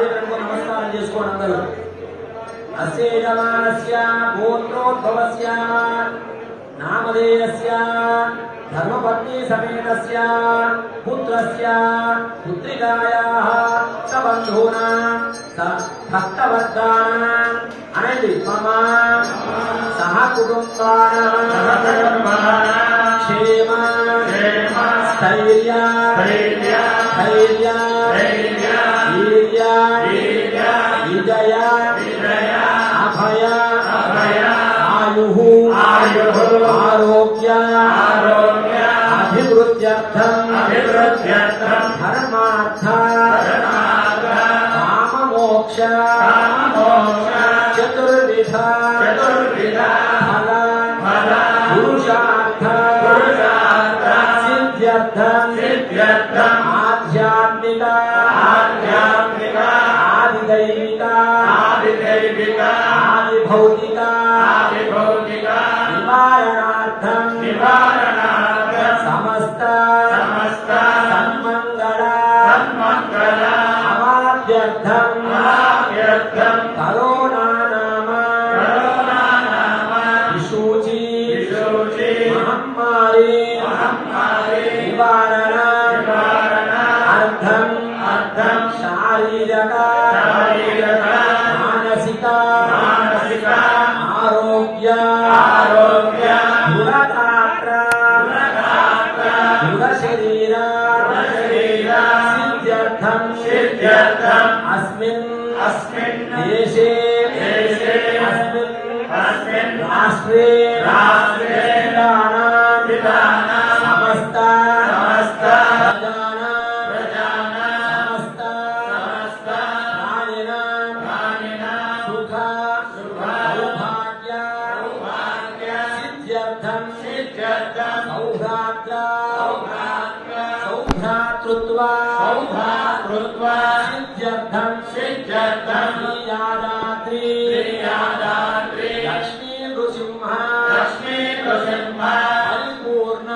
పాదములకు నమస్కారం చేసుకోండి అందరూ. అస్య యజమానస్య గోత్రోద్భవస్య నామధేయస్య ధర్మపత్ని సమేతస్య పుత్రస్య పుత్రికాయాః సబంధూనాం భక్తవర్గానాం అనండి మమ సహ కుటుంబానాం క్షేమ స్థైర్య ధైర్య వీర్య విజయ అభయ ఆయుః ఆరోగ్య అభివృద్ధ్యర్థం ధర్మార్థ కామమోక్ష చతుర్విధ ఫల పురుషార్థ సిద్ధ్యర్థం ఆధ్యాత్మిక ఆదిదైవిక ఆదిభౌతిక నివారణార్థం సమస్త సన్మంగళ అవాప్యర్థం కరోనా నామ విశూచి మహమ్మారి నివారణ అర్థం శారీరక మానసిక ఆరోగ్య గుణగాత్ర గుణశరీర సిద్ధ్యర్థం అస్మిన్ దేశే అస్మిన్ రాష్ట్రే సమస్త సిద్ధ్యర్థం యాదాద్రి లక్ష్మీ నృసింహ పరిపూర్ణ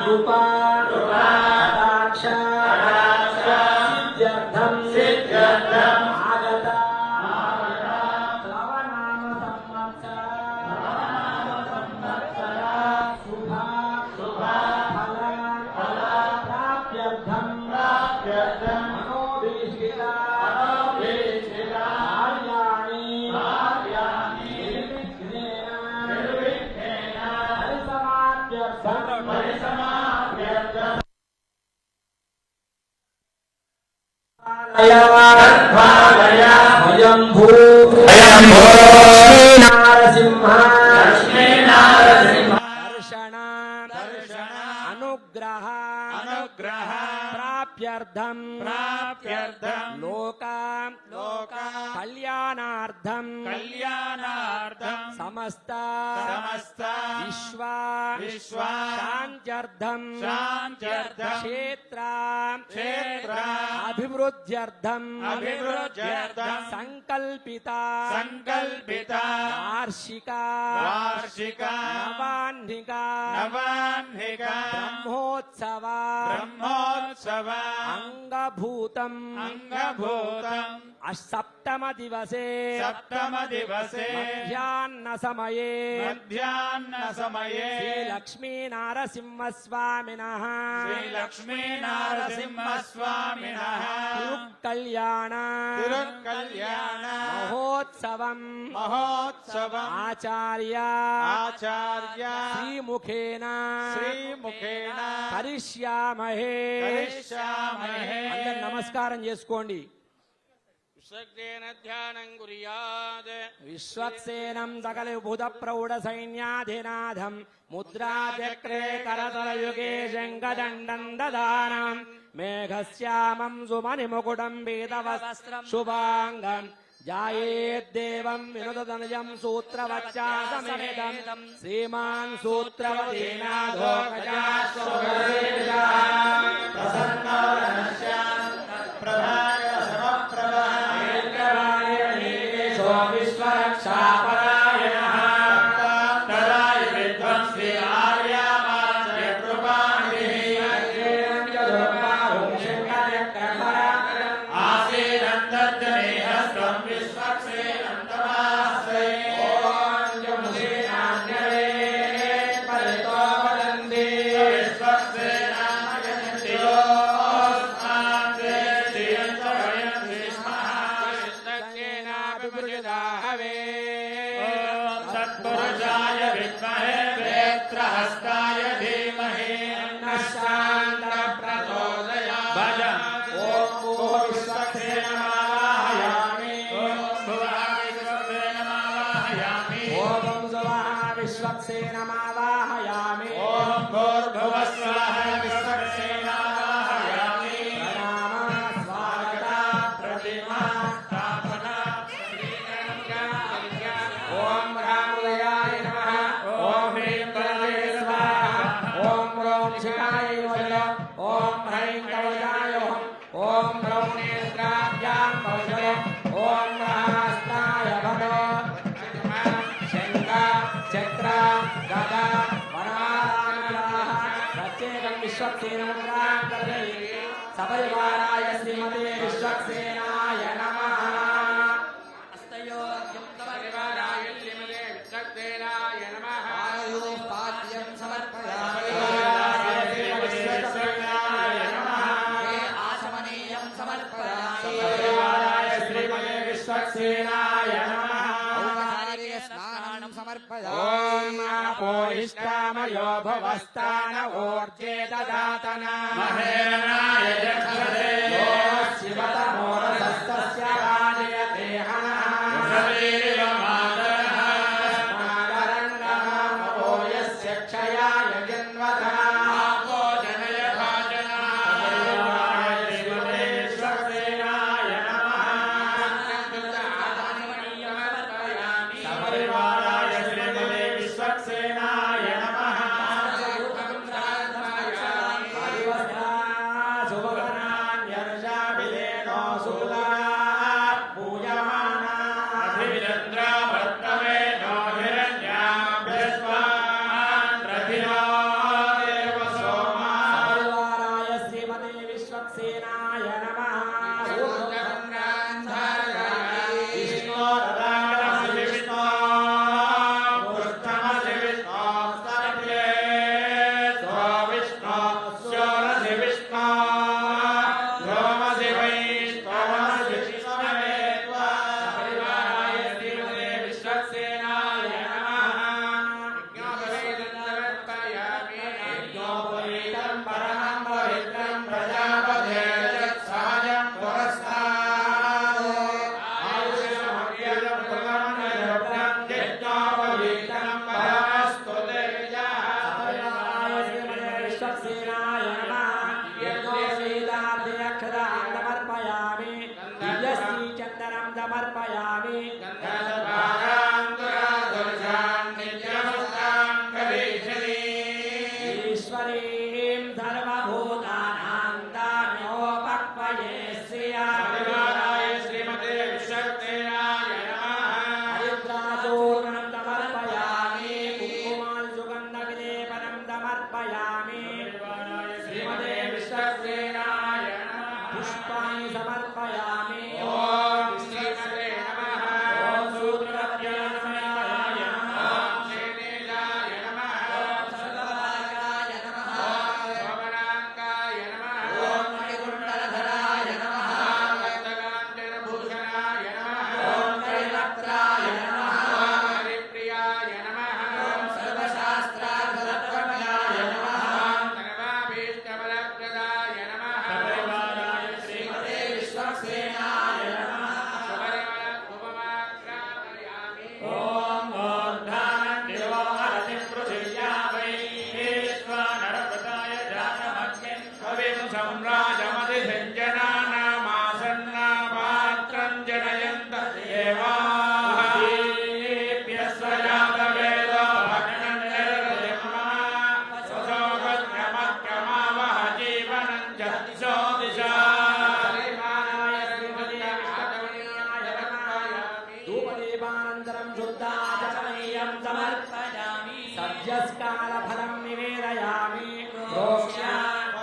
కృపా కటాక్ష సిద్ధ్యర్థం ఆగత శ్రవణామ సంవత్సర శుభ ఫల ప్రాప్త్యర్థం అనుగ్రహ ప్రాప్త్యర్థం లోక కళ్యాణార్థం సమస్త విశ్వ శాంత్యర్థం క్షేత్ర అభివృద్ధ్యర్థం సంకల్పిత వార్షిక నవాహ్నిక బ్రహ్మోత్సవ అంగభూతం సప్తమ దివసే మధ్యాహ్న సమయే శ్రీ లక్ష్మీ నారసింహస్వామినః తిరుక్కల్యాణ మహోత్సవం ఆచార్య శ్రీముఖేన కరిష్యామహే. అందరూ నమస్కారం చేసుకోండి. విశ్వక్సేనం సకల భూత ప్రౌఢ సైన్యాధినాథం ముద్రాచక్రే కరతలయుగే శంఖదండం దదానం మేఘశ్యామం సుమణిముకుటం పీతవస్త్రం శుభాంగం జాయేద్దేవం వినుతనయం సూత్రవచ్చాసమేతం శ్రీమాన్ సూత్రవతీనాథో विवृजदाहवे सत्पुरुषाय विद्महे वेत्रहस्ताय धीमहि अन्नशान्त प्रचोदयात् भज ॐ भुवः विश्वक्सेनमावाहयामि ॐ भुवः ॐ विश्वक्सेनमावाहयामि सुवः विश्वक्सेनमावाहयामि ॐ भूर्भुवः स्वः विश्वक्सेनावाहयामि प्रणामः स्वागता प्रतिमा स्थापना ॐ रामोदयाय नमः ॐ ह्रीं वरदे स्वाहा ॐ ह्रौं शिखाय वज्र ॐ ह्रैं कवचाय ॐ ह्रौं नेत्राभ्यां कवचय ॐ हस्ताय भट शङ्ख चक्र गदा वरालाः प्रत्येकं विश्वक्सेनमुद्रां कर्तयति सपरिवाराय श्रीमते विश्वक्सेनाय नमः परिवाराय श्रीमते विश्वक्सेनाय नमः पाद्यं समर्पयामि विश्वक्सेनाय नमः आचमनीयं समर्पयामि परिवाराय श्रीमते विश्वक्सेनाय नमः औपचारिकस्नानं समर्पयामि ॐ अपोहिष्टामयो भवस्तान ऊर्जे ददातना महेरणाय जक्षते शिवतमोरसस्तस्य राजयते हनः वृषभेरिव मातरः स्मादरङ्गमो यस्य क्षयाय जन्मतः आपो जनयथा जनाः श्रीमते विश्वक्सेनाय नमः सपरिवाराय श्रीमते विश्वक्सेनाय नमः सुभगनान्यर्षाभिलेनो सुला पूयमाना अभिचन्द्रावर्तमे नो हिरण्याभ्यस्वान् रथिनादेव सोमा परिवाराय श्रीमते विश्वक्सेनाय नमः विष्णोरदानमसि विष्णो पुष्टमसि विष्णो स्तभ्ये स्व विष्णो स्योरसि विष्णो ध्रुवमसि वैष्णवमसि विष्णवे त्वा परिवाराय श्रीमते विश्वक्सेनाय नमः यज्ञोपवीतं परमं पवित्रं प्रजापते यत्सहजं पुरस्तात् आयुष्यमव्ययं पुनर्नयव्रतं यज्ञोपवीतं परमस्तु तेजः परिवाराय श्रीमते विश्वक्सेनाय नमः यज्ञोपवीताभ्यक्षदां समर्पयामि दिव्यश्रीचन्दनं समर्पयामि ईश्वरीं सर्वभूतानां दानोपक्वये श्रिया हरिद्राचूर्णं समर्पयामि कुङ्कुमान् सुगन्धविलेपनं समर्पयामि श्रीमते विश्वक्सेनाय पुष्पाणि समर्पयामि ॐ श्रीमते नमः ॐ सूत्रवद्याय नमः ॐ श्रीनीलाय नमः ॐ सर्वभागाय नमः ॐ शोभनाङ्गाय नमः ॐ मणिकुण्डलधराय नमः ॐ रक्तकाञ्चनभूषणाय नमः ॐ त्रैवक्त्राय नमः ॐ हरिप्रियाय नमः ॐ सर्वशास्त्रार्थदत्तव्याय नमः ॐ सर्वाभीष्टफलप्रदाय नमः परिवाराय श्रीमते विश्वक्सेनाय नमः ॐ मूर्धान्निवारतिं पृथिव्या वैश्वानरपताय जातमग्निं कविं सम्राजमतिसिञ्जनानामासन्नामात्रं जनयन्त देवाः दीप्यस्वजातवेदो भग्नं निर्हृतिमः स्वशोकज्ञमग्यमावह जीवनं च दिशो दिशा धूपदीपानन्तरं शुद्धाचमनीयं समर्पयामि सद्यस्कारफलं निवेदयामि प्रोक्ष्य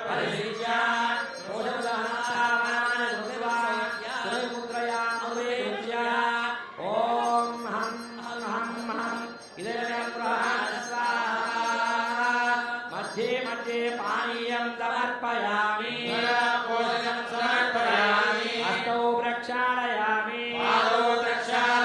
परिशिष्य शोषमदहनासामान् कृतिमुद्रया मुद्रीकृत्य ॐ हं हं हं इदं मध्ये मध्ये पानीयं समर्पयामि पोषणं समर्पयामि हस्तौ प्रक्षालयामि पादौ प्रक्षालयामि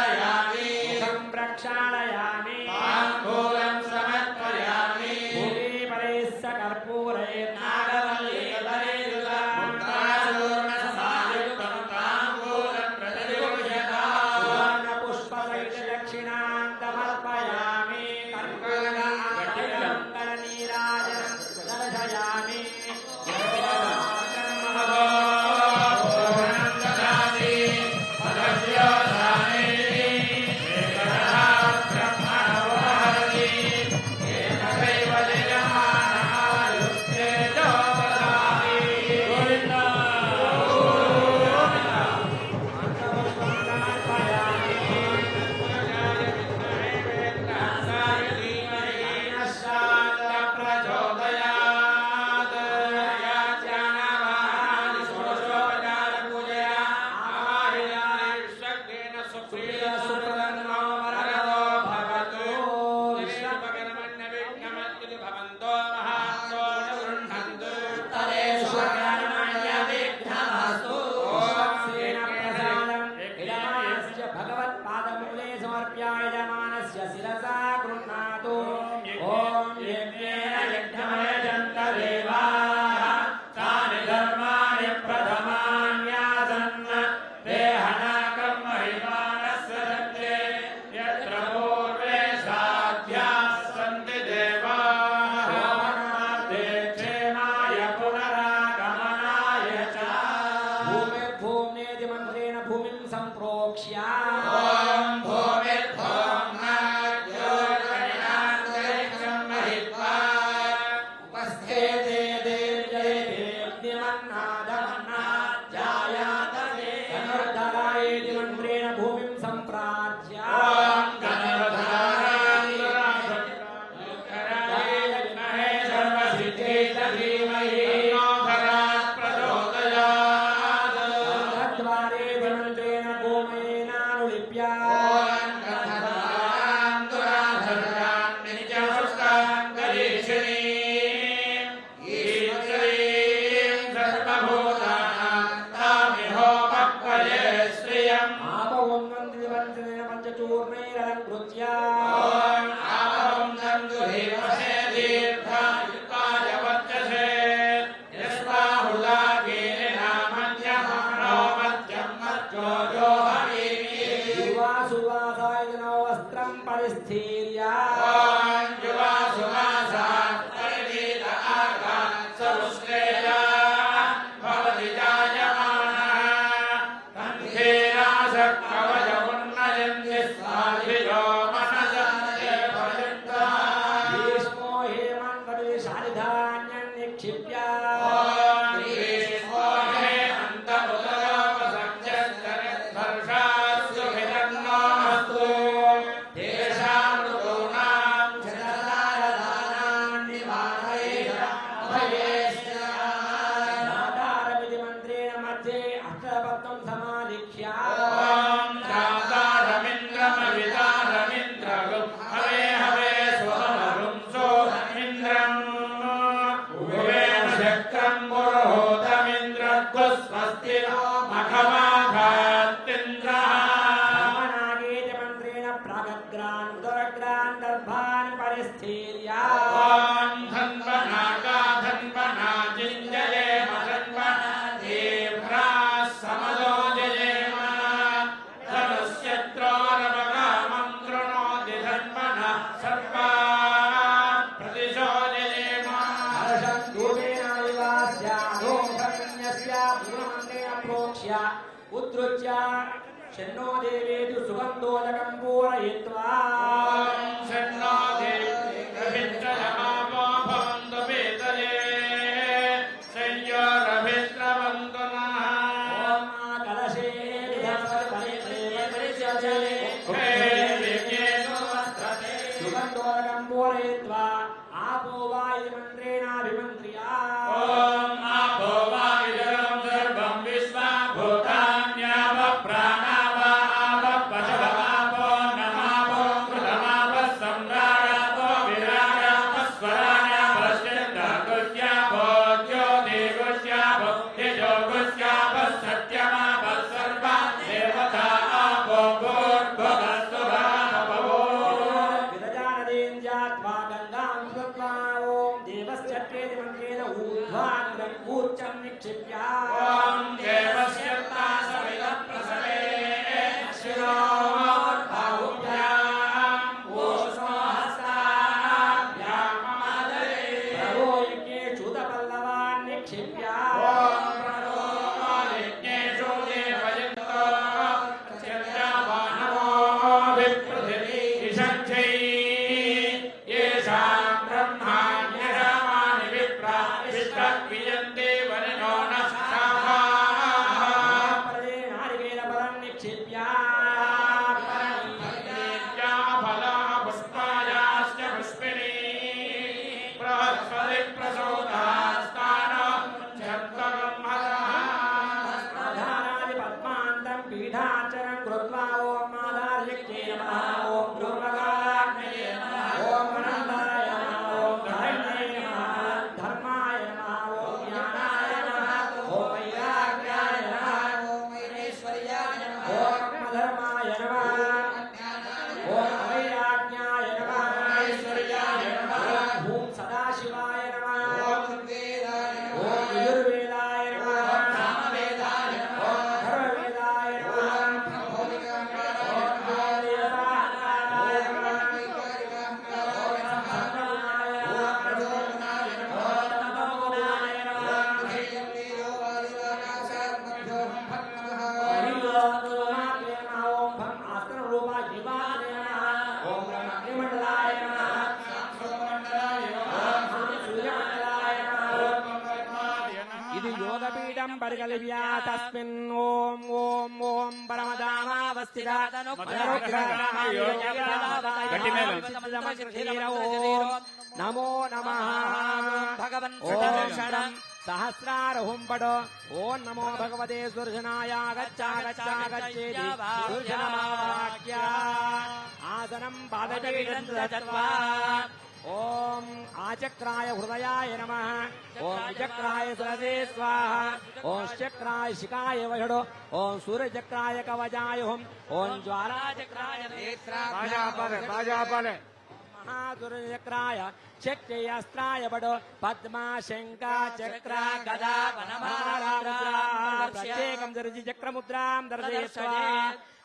भूम्नेति मन्त्रेण भूमिं सम्प्रोक्ष्य ॐ भूमिर्भौम्नाद्योर्गणिनान्तरिक्षं महित्वा उपस्थेते देव्यदेवेऽग्निमन्नादमन्नाध्यायातवे धनुर्धरायेति मन्त्रेण भूमिं सम्प्रार्थ्य ॐ धनुर्धराय विद्महे सर्वसिद्धेत धीमहि तन्नो धरात् प्रचोदयात् द्वारेति मन्त्रेण गोमयेनानुलिप्य आपवन्वन्ति मन्त्रेण पञ्चचूर्णैरलङ्कृत्य सुवासायनो वस्त्रं परिस्थीर्य भीष्मो हेमन्तवे शालिधान्यं निक्षिप्य दातारमिति मन्त्रेण मध्ये अष्टपत्नं समालिख्य ब्रह्मणागेति मन्त्रेण प्रागग्रान् उदरग्रान् गर्भान् परिस्थीर्य हर्षं धूमेन विवास्यानो भगन्यस्य पूर्णमन्त्रेण प्रोक्ष्य उद्धृत्य शन्नो देवेतु सुगन्धोदकं पूरयित्वा ॐ कलशे सुगन्धोदकं पूरयित्वा आपो वा इति मन्त्रेणाभिमन्त्र्य विरजानदीं जात्वा गङ्गां कृत्वा ॐ देवश्चक्रेति मन्त्रेण ऊर्ध्वाग्रं कूर्चं निक्षिप्य प्रभो यज्ञे च्युतपल्लवान् निक्षिप्य परे नारिकेलफलं निक्षिप्य आधारादि पद्मान्तं पीठार्चनं कृत्वा ॐ मादार्यज्ञेन नमः ॐ ध्रुवगाग्नये नमः ॐ अनन्ताय नमः ॐ धर्मये नमः धर्माय नमः ॐ ज्ञानाय नमः ॐ वैराग्याय नमः ॐ ब्रह्मधर्माय नमः ॐ अवैराग्याय नमः ॐ सदाशिवाय नमः ॐ यजुर्वेदाय नमः धर्मवेदाय नमः परिकल्प्य तस्मिन् ॐ ॐ ॐ परमधामावस्थित नमो नमः भगवन् ॐ शरणं सहस्रारहुं पठ ॐ नमो भगवते सुदर्शनाय गच्छेति सुदर्शनमावाक्य आसनं पादपीठं दत्त्वा ॐ आचक्राय हृदयाय नमः ॐ विचक्राय सरसे स्वाहा ॐ चक्राय शिखाय वषडो ॐ सूर्यचक्राय कवचाय हुं ॐ ज्वालाचक्राय नेत्राभ्याम् महासुरचक्राय चक्रयास्त्राय बडो पद्मा शंका चक्रा गदा वनमाला प्रत्येकं दर्शि चक्रमुद्रां दर्शयित्वा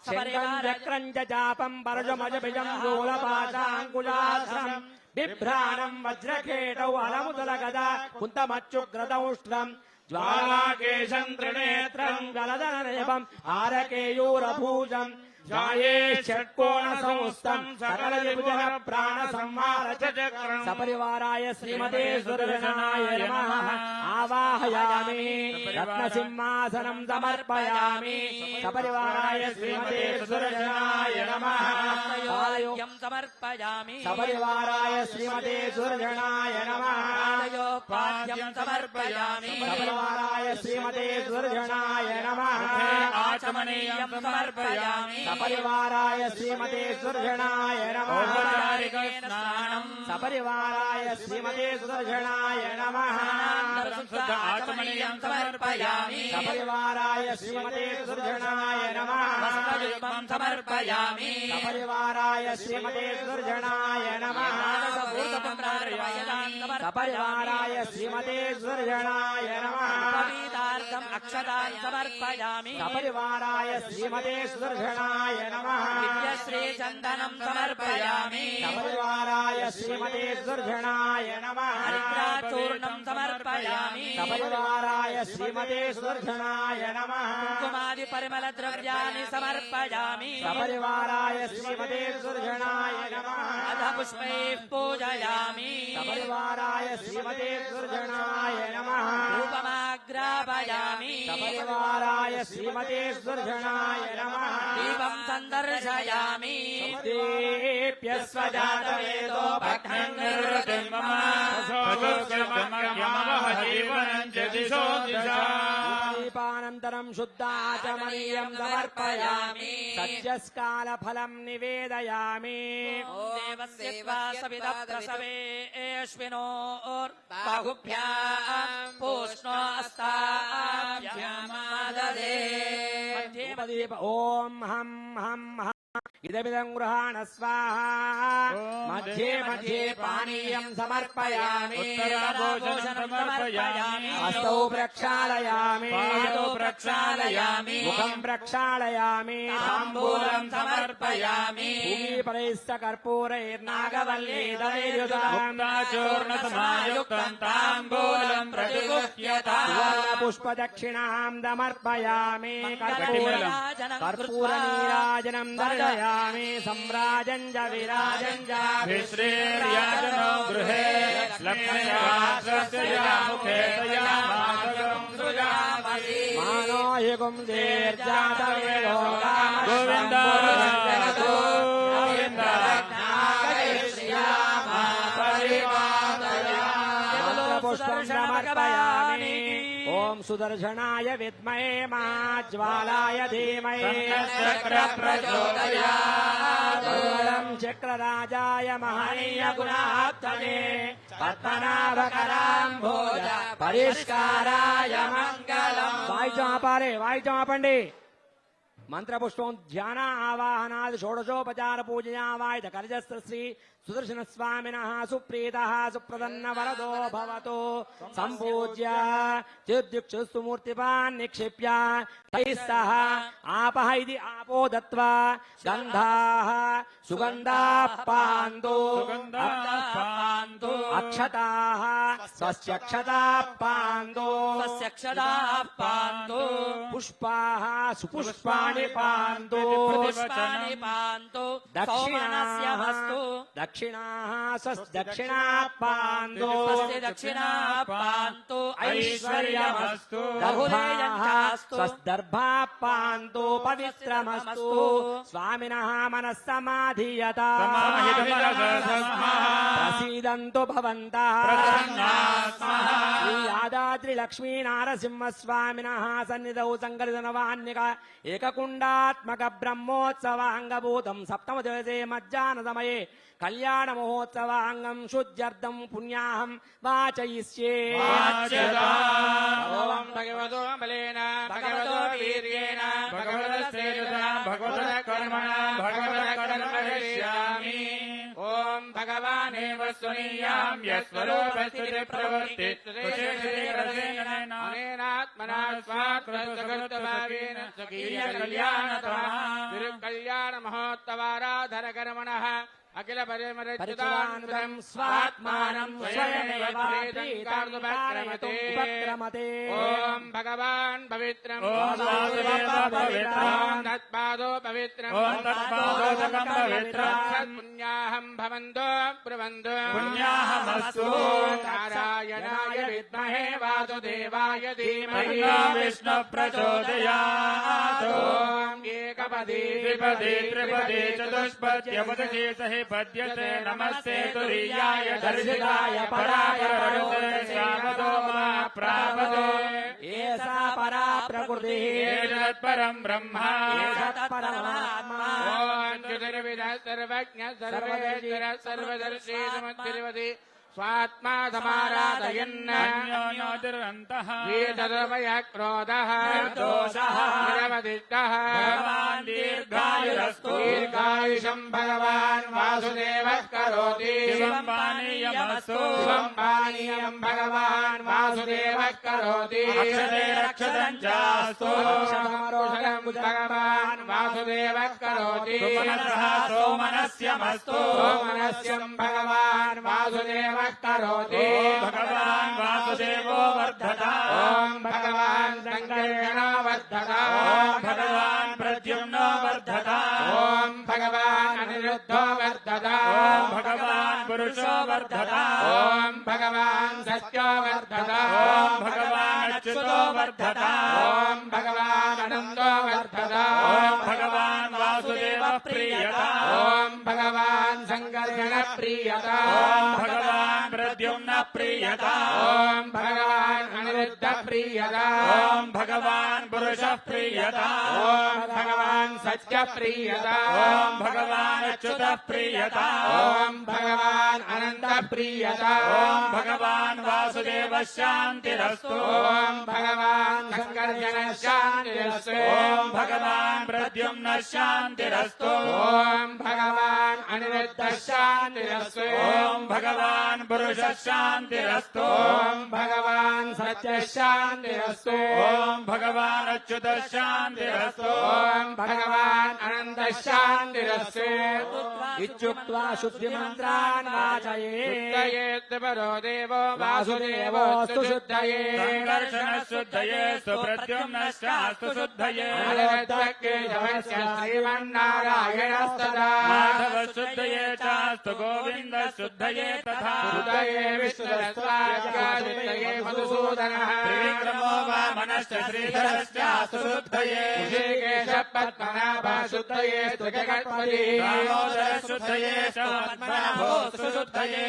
शङ्खं चक्रं च चापं परशुमजबिजं शूलपाशाङ्कुशास्त्रं बिभ्राणं वज्रखेटौ अलमुदलगदा कुन्तमच्युग्रदौष्ट्रम् ज्वालाकेशं त्रिनेत्रं गलदनरेपम् आरकेयूरभूषम् जाये षट्कोणसंस्थं सकलविभुजन प्राणसंहार चक्रं सपरिवाराय श्रीमते सुदर्शनाय नमः आवाहयामि रत्नसिंहासनं समर्पयामि सपरिवाराय श्रीमते सुदर्शनाय नमः पादयोग्यं समर्पयामि सपरिवाराय श्रीमते सुदर्शनाय नमः पाद्यं समर्पयामि सपरिवाराय श्रीमते सुदर्शनाय नमः आचमनीयं समर्पयामि सपरिवाराय श्रीमते सुदर्शनाय नमः स्नानं सपरिवाराय श्रीमते सुदर्शनाय नमः आचमनीयं समर्पयामि सपरिवाराय श्रीमते सुदर्शनाय नमः समर्पयामि सपरिवाराय श्रीमते सुदर्शनाय नमः सपरिवाराय श्रीमते सुदर्शनाय नमः पवित्रार्थम् अक्षतान् समर्पयामि सपरिवाराय श्रीमते सुदर्शनाय नमः दिव्यश्रीचन्दनं समर्पयामि सपरिवाराय श्रीमते सुदर्शनाय नमः हरिद्राचूर्णं समर्पयामि सपरिवाराय श्रीमते सुदर्शनाय नमः कुङ्कुमादिपरिमलद्रव्याणि समर्पयामि सपरिवाराय श्रीमते सुदर्शनाय नमः अथ पुष्पैः पूजयामि सपरिवाराय श्रीमते सुदर्शनाय नमः धूपमाग्रापयामि सपरिवाराय श्रीमते सुदर्शनाय नमः दीपं सन्दर्शयामि देप्यस्वजातवेदो भक्तं निर्वृतिं मम दीपानन्तरं शुद्धाचमनीयं समर्पयामि सद्यस्कालफलं निवेदयामि देवस्य सवितप्रसवेष्विनोर्बाहुभ्यां पूष्णोऽस्ताभ्यामाददे दीप ॐ हं हं हं इदमिदं गृहाण स्वाहा मध्ये मध्ये पानीयं समर्पयामि हस्तौ प्रक्षालयामि पादौ प्रक्षालयामि मुखं प्रक्षालयामि ताम्बूलं समर्पयामि भूमिपरैश्च कर्पूरैर्नागवल्लीदलैर्युताम् चूर्णसमायुक्तं ताम्बूलं प्रतिगुह्यताम् पुष्पदक्षिणां समर्पयामि मङ्गलनीराजनं कर्पूरनीराजनं दर्शयामि सम्राजं च विराजं च श्रीर्याजनो गृहे लक्ष्म्या मुखे तया मातरं सृजामहि मानो हि कुंदेर्जातवेदो गोविन्द गोविन्द पुष्पं समर्पयामि ॐ सुदर्शनाय विद्महे महाज्वालाय धीमहि मङ्गलं चक्रराजाय महनीय गुणाप्तये पद्मनाभकराम्भोज परिष्काराय मङ्गलम् वायुचापारे पंडे मंत्रपुष्पं ध्यान आवाहनादि षोडशोपचार पूजया वायुध करजस्त्र श्री सुदर्शन स्वामिनः सुप्रीतः सुप्रसन्न वरदो भवतु संपूज्य चिद्युक्षुस्तु मूर्तिपान् निक्षिप्य तैः सह आपः इति आपो दत्त्वा गन्धाः सुगन्धाः पान्तु अक्षताः स्वस्यक्षताः पान्तु स्वस्य क्षताः पान्तु पुष्पाः सुपुष्पाणि पुष्पाणि पान्तु पुष्पाणि पान्तु सौमनस्य वस्तु दक्षिणाः दक्षिणाः पान्तु स्वस्य दक्षिणाः पान्तु ऐश्वर्यमस्तु बहुलेयञ्चास्तु स्वदर्भाः पान्तु पवित्रमस्तु स्वामिनः मनः समाधीयता प्रसीदन्तु भवन्तः श्री यादाद्रिलक्ष्मी नारसिंहस्वामिनः सन्निधौ सङ्कलितनवान्यक एककुण्डात्मक ब्रह्मोत्सवाङ्गभूतं सप्तमदिवसे मध्याह्नसमये कल्याणमहोत्सवाङ्गं शुद्ध्यर्थं पुण्याहं वाचयिष्ये ओम भगवतो बलेन भगवतो वीर्येण भगवतस्तेजसा भगवतः कर्मणा भगवतः कर्म करिष्यामि ओम भगवानेव स्वनीयां यस्वरूपस्थिति प्रवृत्तिरेणात्मना स्वात्मकृतभावेन स्वकीय कल्याण महोत्सवाराधन कर्मणः अखिल परिमरिच्युतानुतं स्वात्मानं स्वयमेव उपक्रमते ओम भगवान् पवित्रम् ओम तत्पादो पवित्रम् ओम तत्पादोदकं पवित्रम् पुण्याहं भवन्तो ब्रुवन्तु पुण्याहमस्तु नारायणाय विद्महे वासुदेवाय धीमहि विष्णु प्रचोदयात् ओम एकपदी द्विपदी त्रिपदी चतुष्पद्यपदशे सहे पद्यते नमस्ते तुरीयाय दर्शिताय परापररुते श्यामतो मा प्रापदो एषा परा प्रकृतिः एतत्परं ब्रह्मा एतत्परमात्मा ओम चतुर्विधः सर्वज्ञ सर्वेश्वर सर्वदर्शी समद्भिर्वति स्वात्मा समाराधयन् अन्योन्योतिरन्तः वीतद्रवय क्रोधः निर्दोषः निरवधिष्ठः भगवान् दीर्घायुरस्तु दीर्घायुषं भगवान् वासुदेवः करोति शिवं पानीयमस्तु शिवं पानीयं भगवान् वासुदेवः करोति अक्षते रक्षतं चास्तु अक्षतमरुषं भगवान् वासुदेवः करोति सुमनसः सोमनस्यमस्तु सोमनस्यं भगवान् वासुदेवः करोति भगवान् वासुदेवो वर्धता ओम भगवान् संकर्षणो वर्धता ओम भगवान् प्रद्युम्नो वर्धता ओम भगवान् अनिरुद्धो वर्धता ओम भगवान् पुरुषो वर्धता ओम भगवान् सत्यो वर्धता ओम भगवान् अच्युतो वर्धता ओम भगवान् अनन्तो वर्धता ओम भगवान् वासुदेव प्रियता ओम भगवान् संकर्षण प्रियता ओम भगवान् प्रद्युम्न प्रियता ओम भगवान् अनिरुद्ध प्रियता ओम भगवान् पुरुष प्रियता ओम भगवान् सत्य प्रियता ओम भगवान् अच्युत प्रियता ओम भगवान् अनंत प्रियता ओम भगवान् वासुदेव शान्तिरस्तु ओम भगवान् संकर्षण शान्तिरस्तु ओम भगवान् प्रद्युम्न शान्तिरस्तु ओम भगवान् अनिरुद्ध शान्तिरस्तु ओम भगवान् पुरुष शान्तिरस्तु ओम भगवान् सत्य शान्तिरस्तु ओम भगवान् अच्युत शान्तिरस्तु ओम भगवान् अनंत शान्तिरस्तु इत्युक्त्वा शुद्धिमन्त्रान् वाचये शुद्धयेत् परो देवो वासुदेवोऽस्तु शुद्धये संकर्षण शुद्धये सुप्रद्युम्नश्चास्तु शुद्धये अनिरुद्धकेशवस्य श्रीमन्नारायणस्तदा माधव शुद्धये चास्तु गोविन्द शुद्धये तथा शुद्धये विष्णुरस्वाद्याशुद्धये मधुसूदनः त्रिविक्रमो वामनश्च श्रीधरश्चास्तु शुद्धये ऋषिकेश पद्मनाभ शुद्धये जगत्पति दामोदर शुद्धये च पद्मनाभोऽस्तु शुद्धये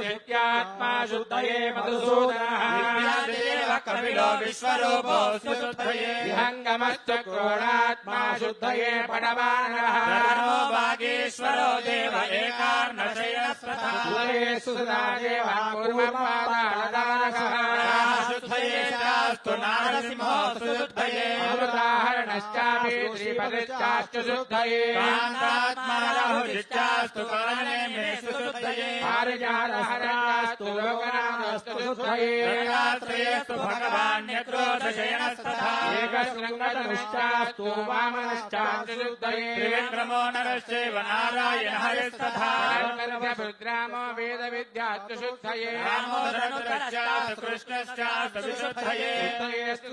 नित्यात्मा शुद्धये मधुसूदनः विद्यादेव कपिलो विश्वरूपोऽस्तु शुद्धये विहङ्गमश्च क्रोणात्मा शुद्धये पटवानरः धर्मो वागीश्वरो देव एकार्णशयस्तथा शुद्धये सुसदा देवा कुर्मपादानः शुद्धये चास्तु नारसिंहोऽस्तु शुद्धये अमृताहरणश्चापि श्रीपतिश्चा विद्याश्च शुद्धये कान्तात्मानहुजिश्चास्तु काले मे सुशुद्धये पारिजातहरास्तु लोकनाथस्तु शुद्धये दत्तात्रेयस्तु भगवान्यक्रोधशयनस्तथा एकशृङ्गधनुश्चास्तु वामनश्चास्तु शुद्धये त्रिविक्रमो नरश्चैव नारायण हरिस्तथा रुद्रामो वेदविद्यास्तु शुद्धये रामोदरनुतश्चास्तु कृष्णश्चास्तु विशुद्धये शुद्धयेस्तु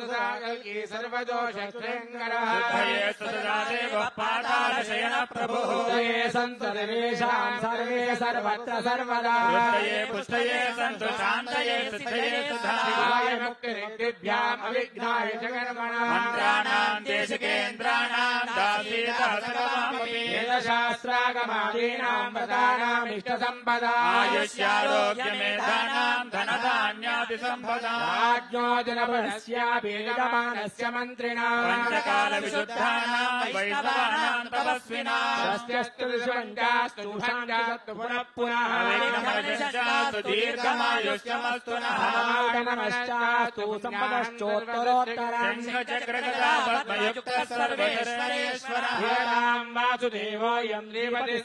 सर्वदोषश्रेङ्गरः शुद्धयेस्तु सदा देवः पातालशयनप्रभुः शुद्धये सन्तु देवेषाम् सर्वे सर्वत्र सर्वदा शुद्धये पुष्टये सन्तु शान्तये सिद्धये सुधा शिवाय मुक्तिरिद्भ्याम् अविघ्नाय च कर्मणः मन्त्राणाम् देशिकेन्द्राणाम् दासीतः सर्वमपि वेदशास्त्रागमादीनाम् व्रतानाम् इष्टसम्पदा आयुष्यारोग्यमेधानाम् धनधान्यादिसम्पदा राज्ञो जनपदस्यापि यजमानस्य मन्त्रिणा पञ्चकालविशुद्धानाम् वैष्णवानाम् तपस्विनाम् स्वस्त्यस्तु ऋषिवञ्चास्तु भुषञ्चास्तु पुनः पुनः अविघ्नमविशुद्धास्तु दीर्घमायुष्यमस्तु नः नमश्चास्तु सम्पदश्चोत्तरोत्तरम् शङ्खचक्रगदा पद्मयुक्तः सर्वेश्वरेश्वरः प्रियताम् वासुदेवोऽयम् श्रीपतिः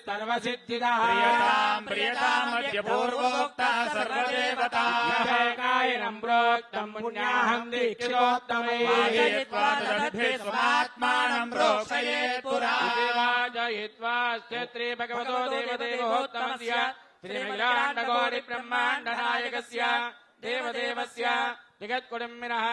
प्रियतामद्य पूर्वोक्तः सर्वदेवताः कायनम् प्रोक्तम् पुण्याहम् दीक्षितोत्तमे वाजयित्वा तदभे स्वमात्मानम् प्रोक्षयेत् पुरा वाजयित्वा स्त्री भगवतो देवदेवोत्तमस्य श्रीमैलाण्डगौरिब्रह्माण्डनायकस्य देवदेवस्य जगत्कुटुम्बिनः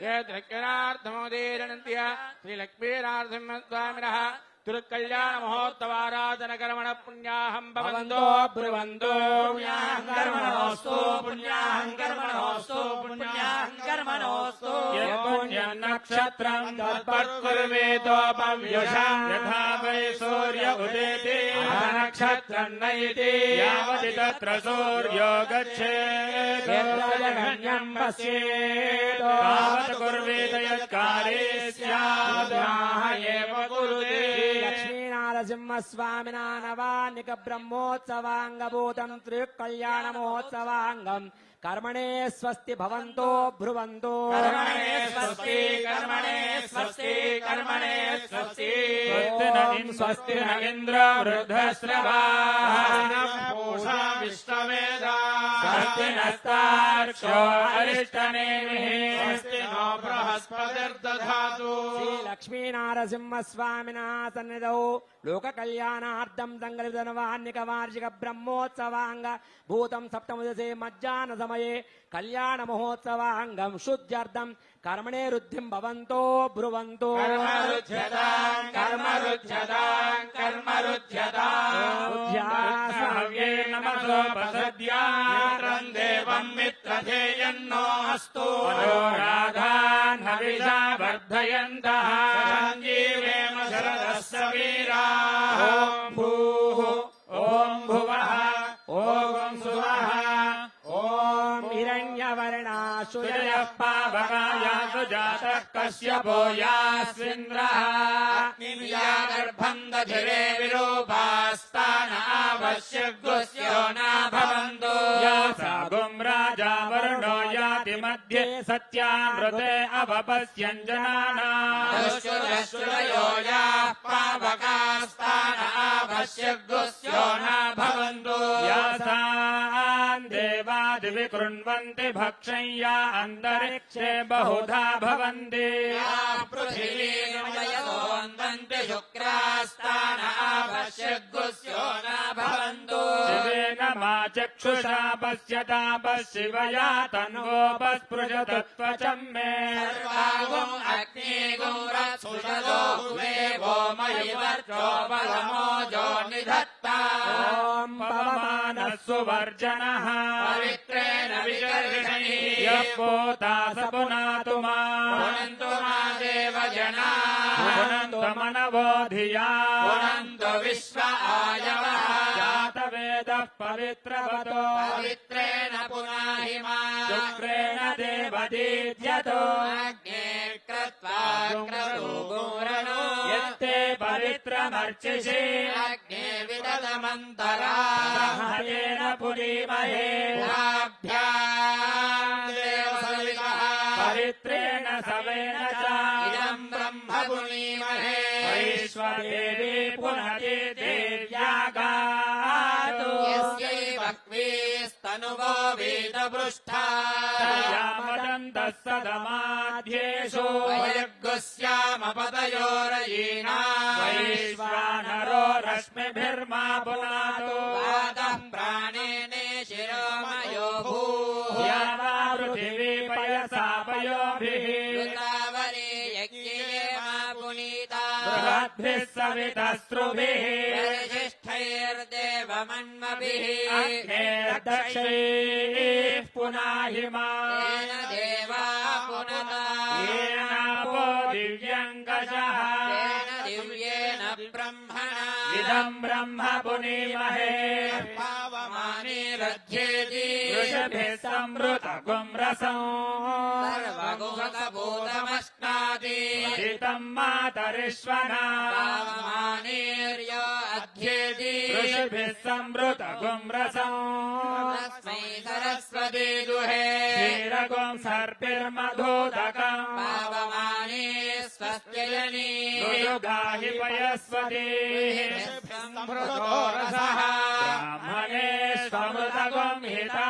जयद्रक्षणार्थमोदीरणन्त्य श्रीलक्ष्मीनारसिंहस्वामिनः तिरुकल्याणमहोत्सवाराधनकर्मण पुण्याहम् भवन्तो ब्रुवन्तो पुण्याहम् कर्मणोऽस्तु पुण्याहम् कर्मणोऽस्तु पुण्याहम् कर्मणोऽस्तु यत्पुण्यम् नक्षत्रम् तत्पर्कुर्वेदोपव्युषा यथा वै सूर्य उदेति नक्षत्रम् नयति यावति तत्र सूर्यो गच्छेत् यद्रजगण्यम् पश्येत् तावत् कुर्वेद यत्काले स्यात् एव कुरुते लक्ष्मीनारसिंहस्वामिना नवान्निक ब्रह्मोत्सवाङ्गभूतम् त्रिकल्याणमहोत्सवाङ्गम् कर्मणे स्वस्ति भवन्तो ब्रुवन्तो कर्मणे स्वस्ति कर्मणे स्वस्ति कर्मणे स्वस्ति स्वस्ति न इन्द्रो वृद्धश्रवाः पूषा विश्ववेदा स्वस्ति नस्तार्क्ष्यो अरिष्टनेमिः स्वस्ति नो बृहस्पतिर्दधातु श्रीलक्ष्मीनारसिंहस्वामिना सन्निधौ लोककल्याणार्थम् सङ्कल्पितनवान्निक वार्षिक ब्रह्मोत्सवाङ्ग भूतम् सप्तमदिवसे मध्याह्न समये कल्याण महोत्सवाङ्गम् शुद्ध्यर्थम् कर्मणे रुद्धिम् भवन्तो ब्रुवन्तो कर्मरुध्यताम् कर्मरुध्यताम् कर्मरुध्यताम् नमसोपसद्याम् देवम् मित्रधेयन्नो अस्तु मनोराधान् हविषा वर्धयन्तः सञ्जीवेम शरदस्य वीराः ॐ भूः ॐ भुवः ॐ सुवः ॐ हिरण्यवर्णाशुरयः सुजयः पावकाय सुजातः कश्यपो यास्विन्द्रः अग्निया गर्भम् दधिरे विरूपास्तान आवश्यग्स्यो न भवन्तु यासा गुम्राजा वर्णो याति मध्ये सत्यामृते अवपश्यञ्जनानाम् दुष्टुरयो याः पावकास्तान आवश्यग्स्यो न भवन्तु यासान् देवादिविकृण्वन्ति भक्षय्या अन्तरिक्षे बहुधा भवन्ति पृथिवीर्मयसोऽन्दन्ति शुक्रास्तान आवश्यग्स्यो न भवन्तु शिवेन मा चक्षुषा पश्यता पश्शिवया तन्वोपस्पृशत त्वचं मे सर्वागुम् अग्निगुम् रत्सुषदो देवो मयि वर्चो बलमोजो निधत्ता ॐ पवमानः सुवर्जनः पवित्रेण विकर्षणैः यः पोता स पुनातु मा पुनन्तु मा देव जनाः पुनन्तु मनवो धिया पुनन्तु विश्व आयवः जातवेदः पवित्रवतो पवित्रेण पुनाहि मा शुक्रेण देवदीध्यतो अग्ने कृत्वा क्रतुगुरणो यत्ते पवित्रमर्चिषि अग्ने विदधमन्तरा हरेण पुरीमहे भ्याम् देवसवितः पवित्रेण सवेन च इदम् ब्रह्म पुनीमहे स्वदेवी पुनति देव्यागातु यस्यैव क्वीस्तनुवो वेदपृष्ठा यामदन्तः सदमाध्येषु वयग्गुस्यामपतयोरयीणा वैश्वानरो रश्मिभिर्मा पुनातु वादः प्राणेने शिरोमयो भूः यावा पृथिवी पयसा पयोभिः ऋतावरे यज्ञे मा पुनीता बृहद्भिः सवितस्रुभिः वरिष्ठैर्देवमन्मभिः अग्नेर्दक्षैः पुनाहिमा येन देवा पुनता येनापो दिव्यङ्कषः तेन दिव्येन ब्रह्मणा इदम् ब्रह्म पुनीमहे पावमानेरध्येति ऋषभिः संवृतगुं रसम् सर्वगुहभूतमश्नाति उदितम् मातरिश्वना पावमानेर्य अध्येति ऋषिभिः संवृतगुं रसम् तस्मै सरस्वती दुहे क्षीरगुं सर्पिर्मधूदकम् पावमाने स्वस्त्यजनी ऋजुगाहि पयस्वतीः संभृतो रसः ब्राह्मणे स्वमृतगुं हिता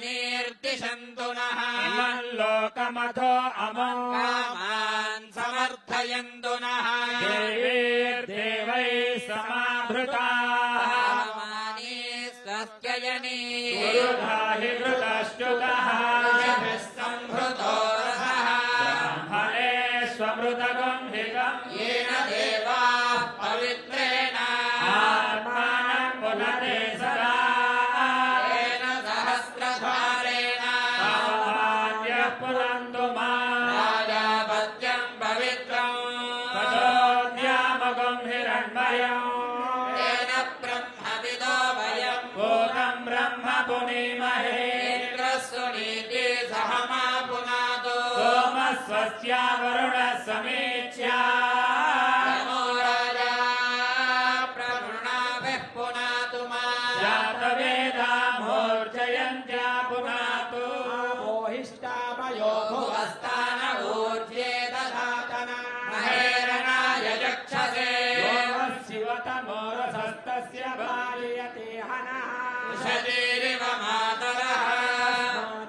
पावमानेर्दिशन्तु नः इमम् लोकमथो अमम् कामान् समर्थयन्तु नः देवीर्देवैः समाभृताः पावमाने स्वस्त्यजनी गुरुधाहि कृतश्च्युतः संभृतो रसः ब्राह्मणे स्वमृतगुं हितम् येन देवाः पवित्रेण आत्मानम् पुनरे सदा येन सहस्रधारेण पावान्यः पुनन्तु माम् राजापत्यम् पवित्रम् ततोऽद्यामगुं हिरण्मयम् तेन ब्रह्मविदो वयम् भूतम् ब्रह्म पुनीमहे इन्द्रस्वनीति सह मा पुनातो सोमः स्वस्या वरुणः समीच्या नमो राजा प्रवृणाभिः पुनातु मा जातवेदा मूर्जयन्त्या पुनातु मोहिष्टामयो भुवस्तान ऊर्ध्वे दधातन महेरणाय चक्षसे शिवतमोरसस्तस्य बाल्यते हनः उषतीरिव मातरः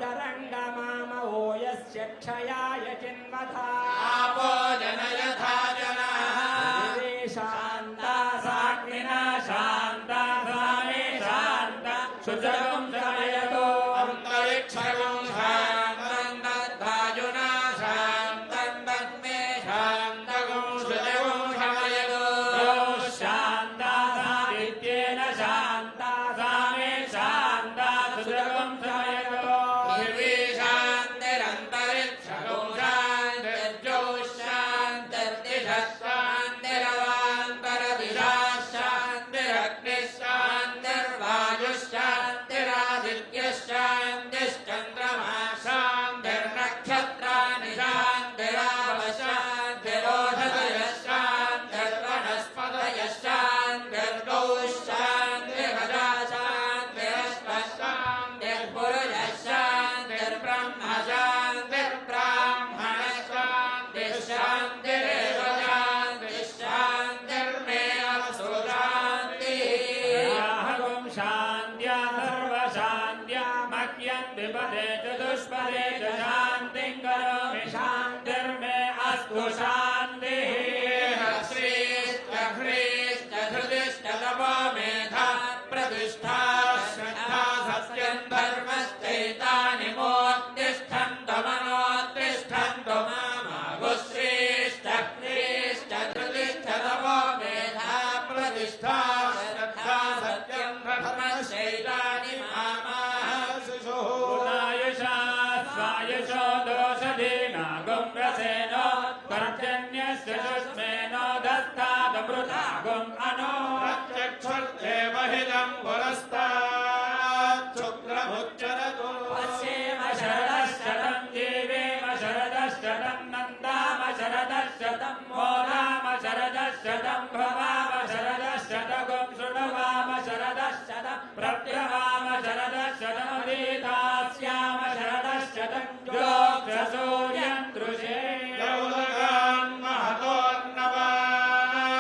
मादरङ्गमामो यस्य क्षयाय चिन्वथा आपो जनयथा जनः शान्ता शान्तासाग्निना शान्ता सामे शान्ता शुचगुं शमयतो अन्तरिक्षगं शान्तम् दद्धायुना शान्तम् दद्मे शान्तगं श्रुतगं शमयतो योः शान्ता सादित्येन शान्ता सामे शान्ता शुचगुं शमयतो पृथिवी शान्तिरन्तरिक्षगं शान्तिर्जौ शान्तिर्दिशः शान्तिरवान्तरदिशाः शान्तिरग्निः शान्तिर्वायुः शान्तिरादित्यः शान्तिश्चन्द्रमा शान्तिर्नक्षत्राणि शान्तिरावः शान्तिरोषधयः शान्तिर्वनस्पतयः शान्तिर्गौः शान्तिर्गजा शान्तिरश्वः शान्तिर्पुरुषः शान्तिर्ब्रह्म शान्तिर्ब्राह्मणः शान्तिः शान्तिरेव शान्तिः शान्तिर्मे अस्तु शान्तिः राहगुं शान्त्या सर्वशान्त्या मह्यं विपदे चतुष्पदे च शान्तिं करोमि शान्तिर्मे अस्तु शान्तिः श्रीश्च धृतिश्च तपो मेधा प्रतिष्ठा श्रद्धा सत्यं धर्मश्चैतानि मोत्तिष्ठन्तु मनोत्तिष्ठन्तु मामागुश्रीश्च ह्रीश्च धृतिश्च तपो मेधा प्रतिष्ठा श्रद्धा सत्यं धर्मश्चैतानि मामागुषुः पुनायुषा स्वायुषो दोषधीना गुम्रसेनो पर्जन्यस्य शुष्मेनो दस्तादमृता गुम् अनो चक्षुर्देवहितं पुरस्तात् शुक्रमुच्चरतु अस्येम शरदश्शतं जीवेम शरदश्शतं नन्दाम शरदश्शतं मोदाम शरदश्शतं भवाम शरदश्शतगुं शृणुवाम शरदश्शतं प्रत्यवाम शरदश्शतमधीतास्याम शरदश्शतं जोक्षसूर्यं दृशे यौलगान् महतोन्नवान्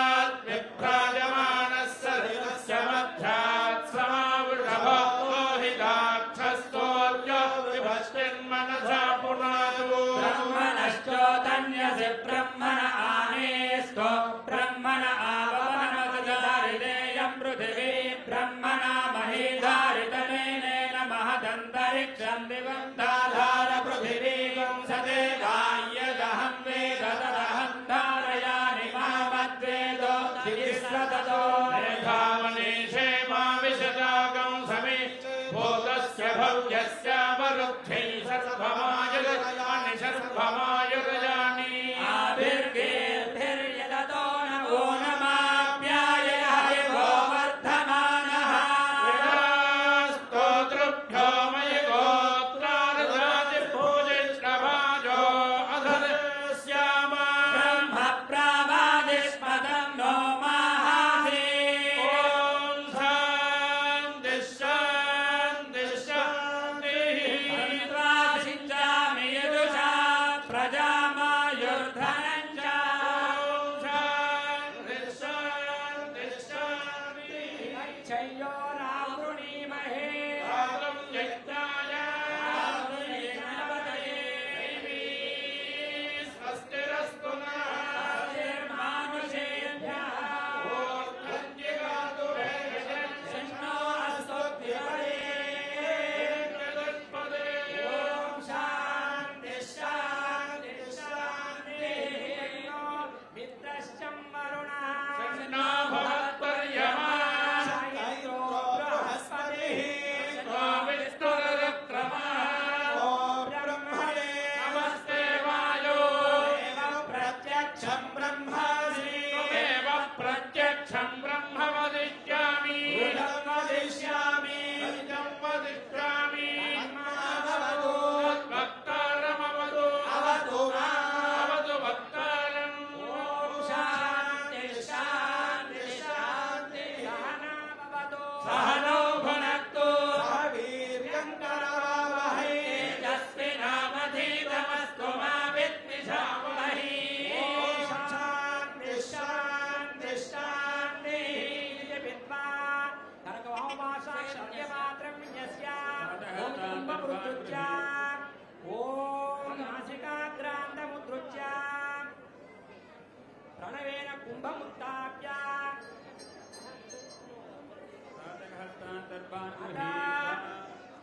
कुंभमुत्थाप्य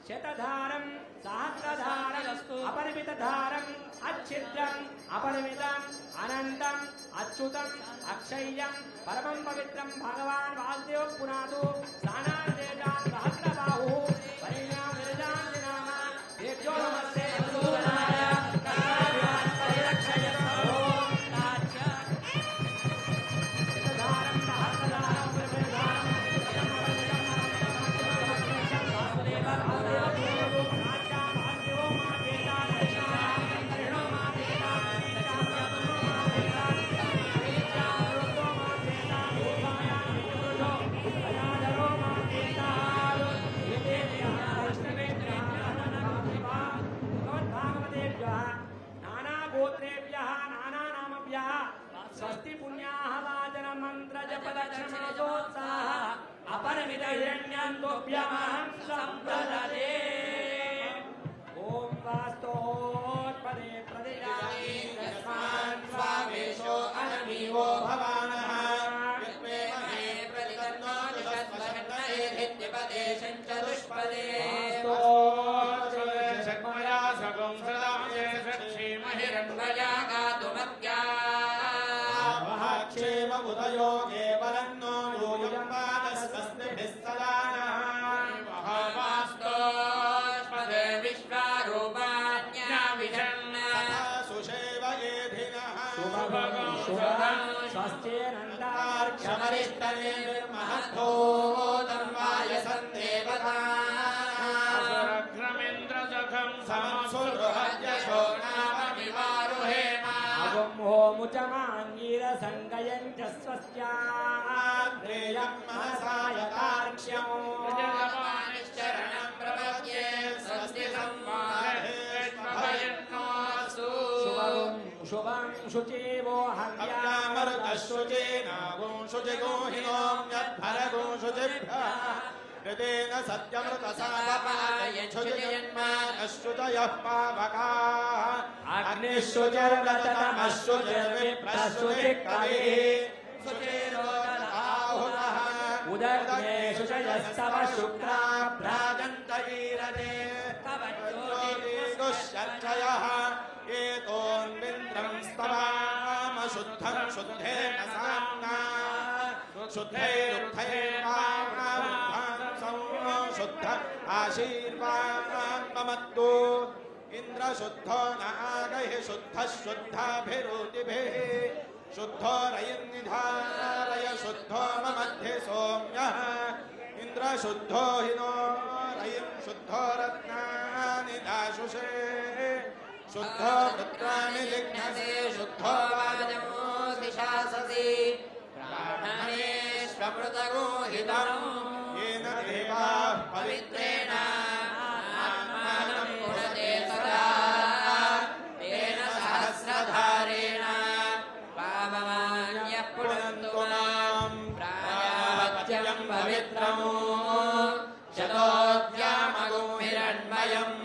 शतधारं सहस्रधारमस्तु अपरिमितधारम् अच्छिद्रम् अपरिमितम् अनन्तम् अच्युतम् अक्षय्यं परमं पवित्रं भगवान् वासुदेव पुनातु स्नानादेशां सहस्रबाहुः परिणां विरजान्तिनाम तेजो नमस्ते मधुसूदनाय कलाभ्यां परिरक्षयतु शतधारं सहस्रधारं स्वस्ति पुण्याः वाचन मंत्र जप दक्षिणोत्साह अपरिमित हिरण्यं तोभ्यमहं संप्रददे ओम वास्तोत्पदे प्रदियामि तस्मान् स्वावेशो अनमीवो भवानः यत्मे महे प्रतितन्नो निषत्वन्नये धित्यपदे चतुष्पदे शक्मया सगं सदाये सक्षी महिरण्मया गातुमत्या क्षेम उदयो केवलन्नो यूयं पादस्वस्तिभिस्तदानः महावास्तोष्पदे विश्वारूपाज्ञा विषण्णा सुषेवयेधिनः शुभभगं शुभं स्वस्त्यनन्दार्क्षमरिष्टने महद्भूतं वायसन्देवता असुरघ्नमिन्द्रसखं समत्सुहृद्यशो नाममिवारुहेमा होमुचमाङ्गीरसङ्गयं च स्वस्याग्रेयं महसायतार्क्ष्यं शरणं प्रपद्ये स्वस्ति संवाहेष्मभयन्नोऽस्तु शुभं शुचिवो हव्यामरुतशुचेनागो शुचिगोहिनों यद्भरगो शुचिभ्यः कृतेन सत्यमृतसापपायच्छुचयन्मानश्रुतयः पावकाः अग्निश्रुचर्वतनमश्रुचर्विप्रश्रुतिकविः शुचिरोदराहुतः उदग्ने शुचयस्तव शुक्रा भ्राजन्तवीरते तव ज्योतिर्गुश्चर्चयः एतोन्विन्द्रं स्तवामशुद्धं शुद्धेन साम्ना शुद्धैरुद्धैर्वाणां शुद्ध आशीर्वाणमत्तु इन्द्रशुद्धो न आगहि शुद्धः शुद्धाभिरुचिभिः शुद्धो रयन्निधारय शुद्धो ममध्ये सौम्यः इन्द्रशुद्धो हि नो रयिं शुद्धो रत्नानि दाशुषे शुद्धो रुद्राणि लिग्नसे शुद्धो वाजमोऽधिशाससि प्राणेष्वमृतगोहितम् येन देवाः पवित्रेण आत्मानं पुनते सदा तेन सहस्रधारेण पावमान्यः पुनन्तु मां प्रायावत्यं पवित्रम् शतोऽध्यामगो हिरण्मयम्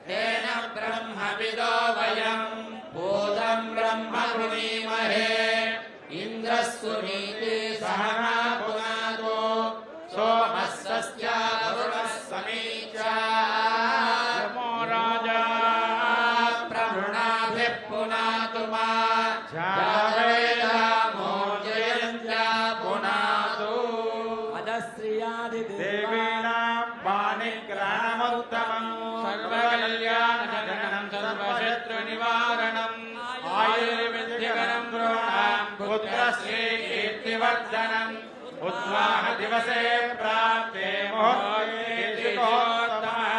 तेन ब्रह्मविदो वयम् भूतं ब्रह्म गृणीमहे इन्द्रस्सुनीति सहना पुनातो सोमः स्वस्या वरुणः समीचा नमो राजा प्रभृणाभिः पुनातु मा जावेदामोर्जयन्त्या पुनातु अदश्रियादिदेवेनां पाणिग्रहणमुत्तमं सर्वकल्याणजननं सर्वशत्रुनिवारणम् आयुर्विद्यकरं गृहाणां पुत्रस्य कीर्तिवर्धनम् उद्वाह दिवसे प्राप्ते मुहूर्तेऽधिकोत्तमः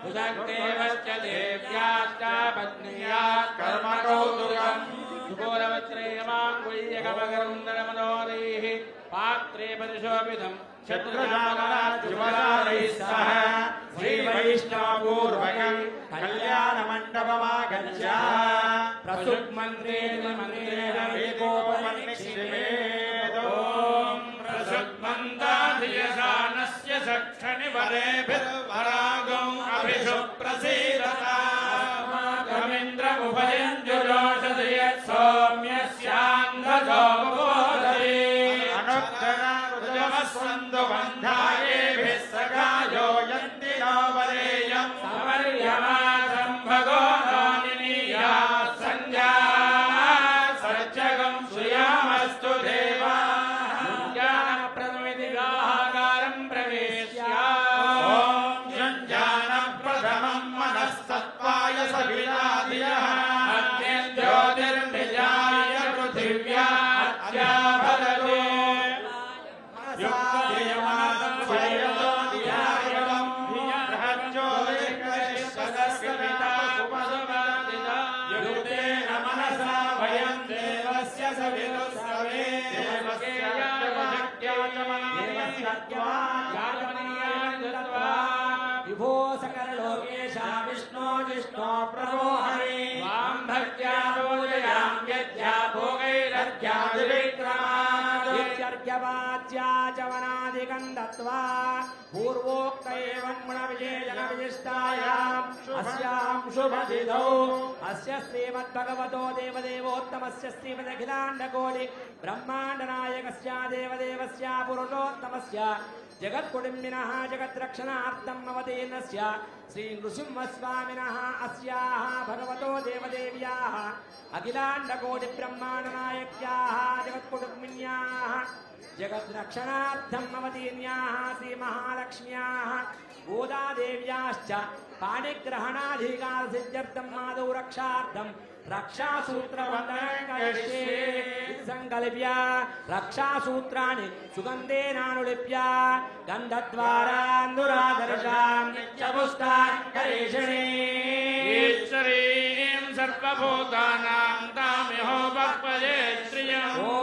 उदग्देवश्च देव्याश्च पत्न्या कर्मकौतुकम् सुगोरवत्रयमाङ्गुल्यकमकरुन्दरमनोरैः पात्रे परिशोभितम् शत्रुजागराज्युवलालैः सह श्रीवैष्णवपूर्वकम् कल्याणमण्डपमागच्छ प्रसुक्मन्त्रेण मन्त्रेण वेदोपनिषिमेदो प्रसुक्मन्ताधियशानस्य सक्षणिवरेभिर्वरागम् अभिषुप्रसीदता रवीन्द्रमुभयञ्जुरोषधि यत् सौम्यस्याङ्गजो विभो सकल लोकेशा विष्णो जिष्णो प्रभो हरे वां भक्त्या पूजयाम्यद्या भोगैरर्घ्यादिविक्रमात् इत्यर्घ्यवाच्या च वनादिकं दत्त्वा पूर्वोक्त एवं गुणविशेषणविशिष्टायाम् अस्यां शुभतिथौ अस्य श्रीमद्भगवतो देवदेवोत्तमस्य श्रीमदखिलाण्डकोटि ब्रह्माण्डनायकस्य देवदेवस्य पुरुषोत्तमस्य जगत्कुटुम्बिनः जगद्रक्षणार्थम् अवतीर्णस्य श्रीनृसिंहस्वामिनः अस्याः भगवतो देवदेव्याः अखिलाण्डकोटिब्रह्माण्डनायक्याः जगत्कुटुम्बिन्याः जगद्रक्षणार्थम् अवतीर्ण्याः श्रीमहालक्ष्म्याः गोदादेव्याश्च पाणिग्रहणाधिकारसिद्ध्यर्थम् आदौ रक्षार्थम् रक्षासूत्रवन्दनं करिष्ये संकल्प्य रक्षासूत्राणि सुगन्धेनानुलिप्य गन्धद्वारान्दुरादर्शां नित्यपुष्टान् करिष्ये ईश्वरीं सर्वभूतानां तामिहो भक्पये श्रियम् ॐ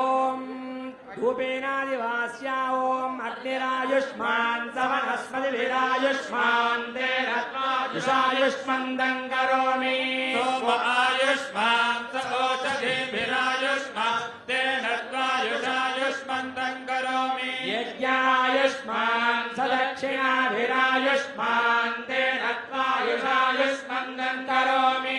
धूपेनादिवास्य ॐ अग्निरायुष्मान् सवनस्पतिभिरायुष्मान् तेनायुष्मन्दं करोमि आयुष्मान् स ओषधिभिरायुष्मान् तेन त्वायुषायुष्मन्दं करोमि यज्ञायुष्मान् सदक्षिणाभिरायुष्मान् तेन त्वायुषायुष्मन्दं करोमि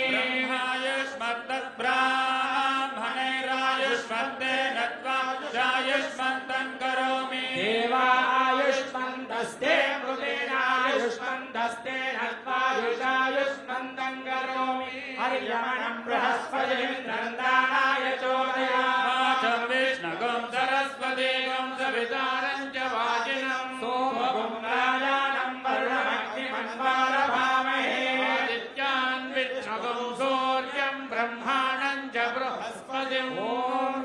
ब्राह्मणैरायुष्मन्तेन त्वायुषायुष्मन्दं करोमि देवायुष्मन्दस्ते मृतेनायुष्मन्दस्ते नत्वायुषायुष्मन्दं करोमि हरियमनं बृहस्पतिमिन्द्रं दानाय चोदयामि विष्णुगं सरस्वतीगं सवितारं च वाजिनं सोमगुं राजानं वरुणमग्निमन्वारभामहे आदित्यान् विष्णुगं सूर्यं ब्रह्माणं च बृहस्पतिम् ॐ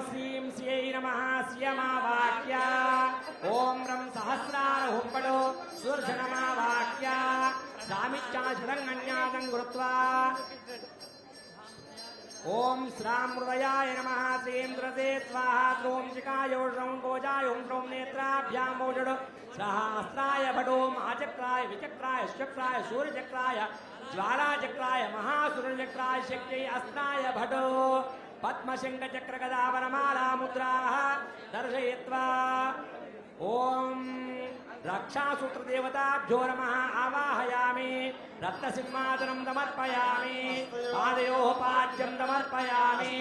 श्रीं स्यै नमः स्यमावाक्या ॐ रं सहस्रारहुम्पडो सुदर्शनमावाक्या सामिच्छाशुरङ्गन्यासं कृत्वा ॐ श्रां हृदयाय नमः श्रीन्द्रसे स्वाहा ॐ शिखायोषं गोजाय ॐ नेत्राभ्यामोषड सहस्राय भटों आचक्राय विचक्राय चक्राय सूर्यचक्राय ज्वालाचक्राय महासुरचक्राय शक्त्यै अस्त्राय भटो पद्मशङ्खचक्रगदावरमाला मुद्राः दर्शयित्वा ॐ रक्षासूत्रदेवताभ्यो नमः आवाहयामि रत्नसिंहासनं समर्पयामि पादयोः पाद्यं समर्पयामि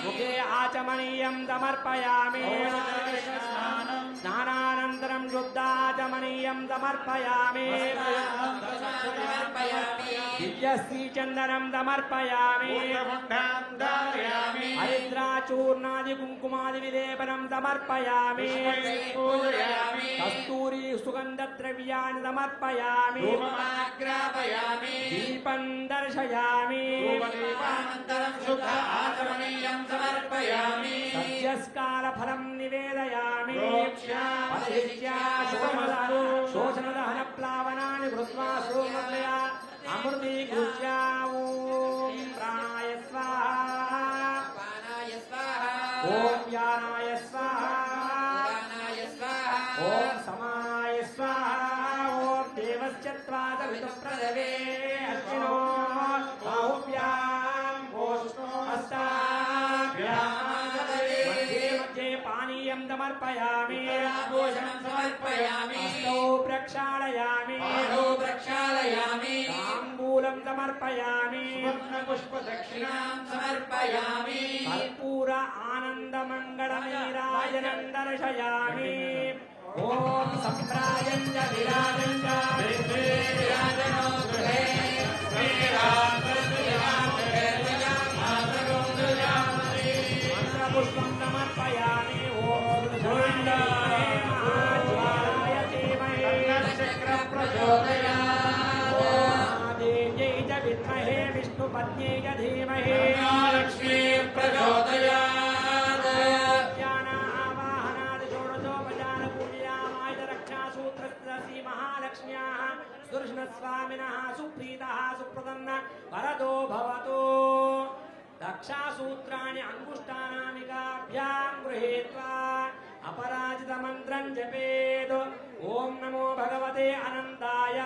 मुखे आचमनीयं समर्पयामि स्नानानन्तरं शुद्धाचमनीयं समर्पयामि दिव्यश्रीचन्दनं समर्पयामि हरिद्राचूर्णादिकुङ्कुमादिविलेपनं समर्पयामि कस्तूरी सुगन्धद्रव्याणि समर्पयामि दीपं दर्शयामि सद्यस्कालफलं निवेदयामि शोषणदहनप्लावनानि कृत्वा सोमदया अमृतीकृत्य ॐ प्राणाय स्वाहा ॐ ज्ञानाय स्वाहा ॐ समानाय स्वाहा ॐ देवस्य त्वादविदुप्रदवे अर्चिनो बाहुभ्यां हस्ताभ्यां मध्ये पानीयं समर्पयामि हस्तौ प्रक्षालयामि ताम्बूलं समर्पयामि कर्पूर आनन्दमङ्गलनीराजनं दर्शयामि ॐ सम्प्रायं च विराजं च विराजनो गृहे मन्त्रपुष्पं समर्पयामि ॐ महाज्वालाय धीमहि महादेव्यै च विद्महे विष्णुपत्न्यै च धीमहि लक्ष्मी प्रचोदयात् महालक्ष्म्याः सुदर्शनस्वामिनः सुप्रीतः सुप्रसन्न वरदो भवतु रक्षासूत्राणि अंगुष्ठानामिका विद्यां गृहीत्वा अपराजितमन्त्रं जपेत्। ॐ नमो भगवते अनन्ताय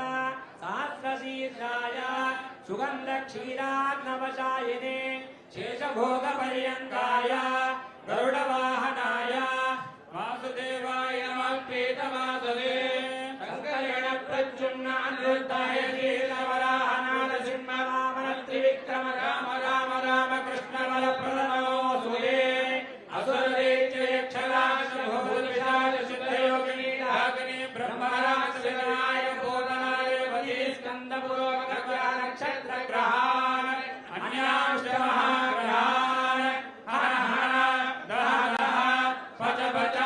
सहस्रशीर्षाय सुगन्धक्षीराग्नवशायिने शेषभोगपर्यन्ताय गरुडवाहनाय वासुदेवाय नमः पीतवासुदे शङ्करेण प्रद्युम्न अनिरुद्धाय शीलवराहनाथ सिंहवामन त्रिविक्रम राम राम राम कृष्ण वरप्रदनमोऽस्तुते। असुरदैत्य यक्षराज भूतविशाल सिद्धयोगिनी डाकिनी ब्रह्मराक्षसनाय भूतनाय वदी स्कन्दपुरोगत नक्षत्रग्रहान् अन्यांश्च महाग्रहान् हर हर दह दह भज भज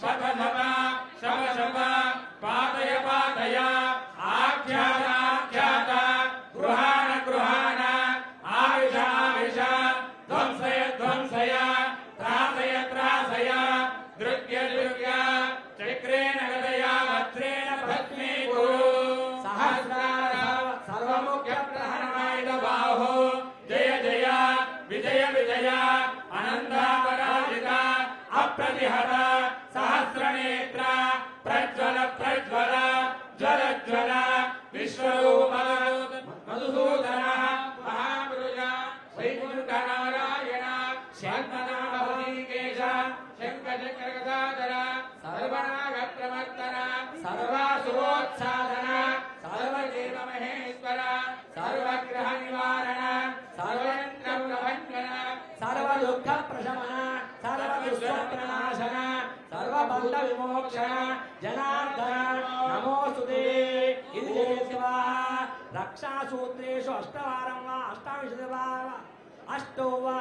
शप शप शप शप पादय पादय आख्यात आख्यात गृहाण गृहाण आविश आविश ध्वंसय ध्वंसय त्रासय त्रासय दृग्य दृग्य चक्रेण गदया वज्रेण भस्मीकुरु। सहस्रार सर्वमुख्य प्रहरणायुध बाहो जय जय विजय विजय अनन्तापराजित अप्रतिहत सहस्रनेत्र प्रज्वल प्रज्वल ज्वल ज्वल विश्वरूप मधुसूदन महापुरुष वैकुण्ठनारायण शङ्खनाभवतीकेश शङ्खचक्रगदाधर सर्वनागप्रवर्तन सर्वासुरोत्सादन सर्वदेव महेश्वर सर्वग्रह निवारण सर्वयन्त्र प्रभञ्जन सर्वदुःख प्रशमन सर्वदुष्टप्रणाशन सर्वबन्ध विमोक्षण जनार्दन नमोस्तुते। इति चेत्वा रक्षासूत्रेषु अष्टवारं वा अष्टाविंशतिवारं अष्टो वा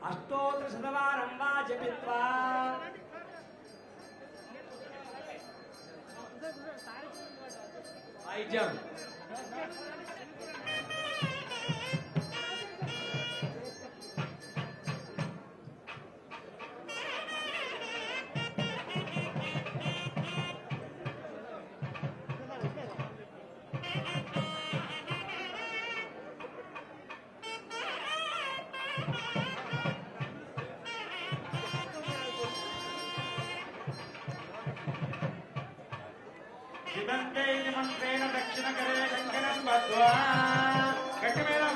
अष्टोत्तरशतवारं वा जपित्वा ऐजम् मंत्रेण दक्षिणकरे शङ्करं बद्ध्वा गट्टिमेलं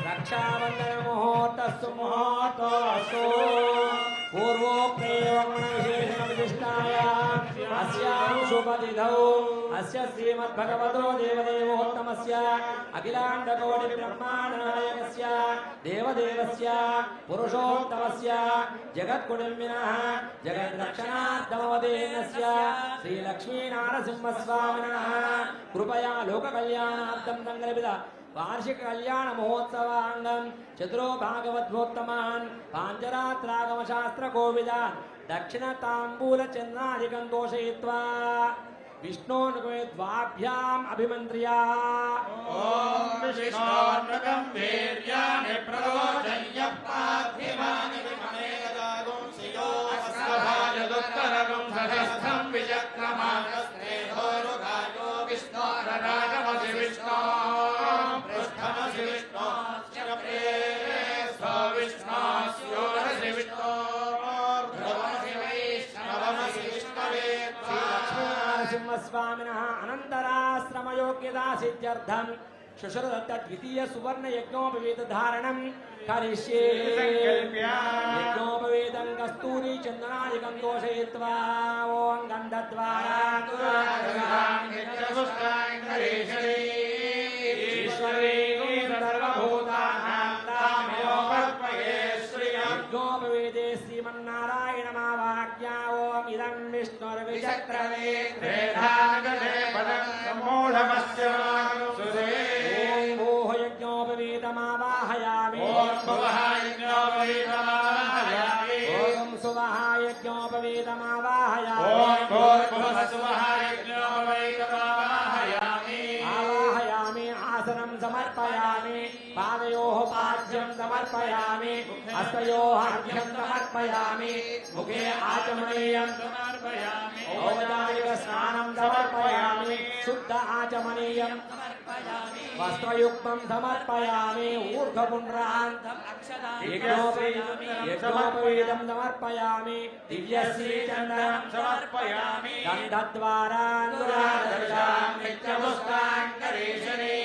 रक्षाबंधन मुहूर्तस्तु मुहूर्तस्तु पूर्वोक्ते विशेषण विशिष्टायाम् अस्यां सुपतिधौ अस्य श्रीमद्भगवतो देवदेवोत्तमस्य अखिलाण्डकोटिब्रह्माण्डनायकस्य देवदेवस्य पुरुषोत्तमस्य जगत्कुटुम्बिनः जगद्रक्षणार्थमवदेनस्य श्रीलक्ष्मीनारसिंहस्वामिनः कृपया लोककल्याणार्थं संकल्पित वार्षिक कल्याण महोत्सवांगं चतुरो भागवतोत्तमान् पांचरात्रागम शास्त्र कोविदान् दक्षिण तांबूल चंद्रादिकं दोषयित्वा विष्णोन्वेद्वाभ्याम् अभिमन्त्र्या ओम विष्णोन्मुखं वीर्याणि प्ररोचय्य पार्थिवानि विमनेदागुं सियो अस्सभायदुत्तरगुं सहस्रं विचक्रमाणस्ते धोरुघायो विष्णोरराजमसि विष्णो पृष्ठमसि विष्णो चक्रप्रे विष्णोस्योरसि विष्णो ध्रुवमसि वैष्णवमसि विष्णवे नरसिंहस्वामिनः अनन्तराश्रमयोग्यता सिद्ध्यर्थं शुश्रुतत्त द्वितीय सुवर्ण यज्ञोपवीत धारणं करिष्ये यज्ञोपवीतं कस्तूरी चन्दनादिकं दोषयित्वा ओं गन्धद्वारा यज्ञोपवीते श्रीमन्नारायणमावाज्ञा ओं इदं विष्णुर्विचक्रमे यज्ञोपवीतमावाहयामि ओम सुवः यज्ञोपवीतमावाहयामि आवाहयामि आसनं समर्पयामि पादयोः पाद्यं समर्पयामि हस्तयोः अर्घ्यं समर्पयामि मुखे आचमनीयं समर्पयामि औपचारिक स्नानं समर्पयामि शुद्ध आचमनीयं वस्त्रयुक्तं समर्पयामि ऊर्ध्वपुण्ड्रान्तं यज्ञोपवीतं समर्पयामि दिव्यश्रीचन्दनं समर्पयामि गन्धद्वारान्दुरादर्शां नित्यपुष्टां करेशने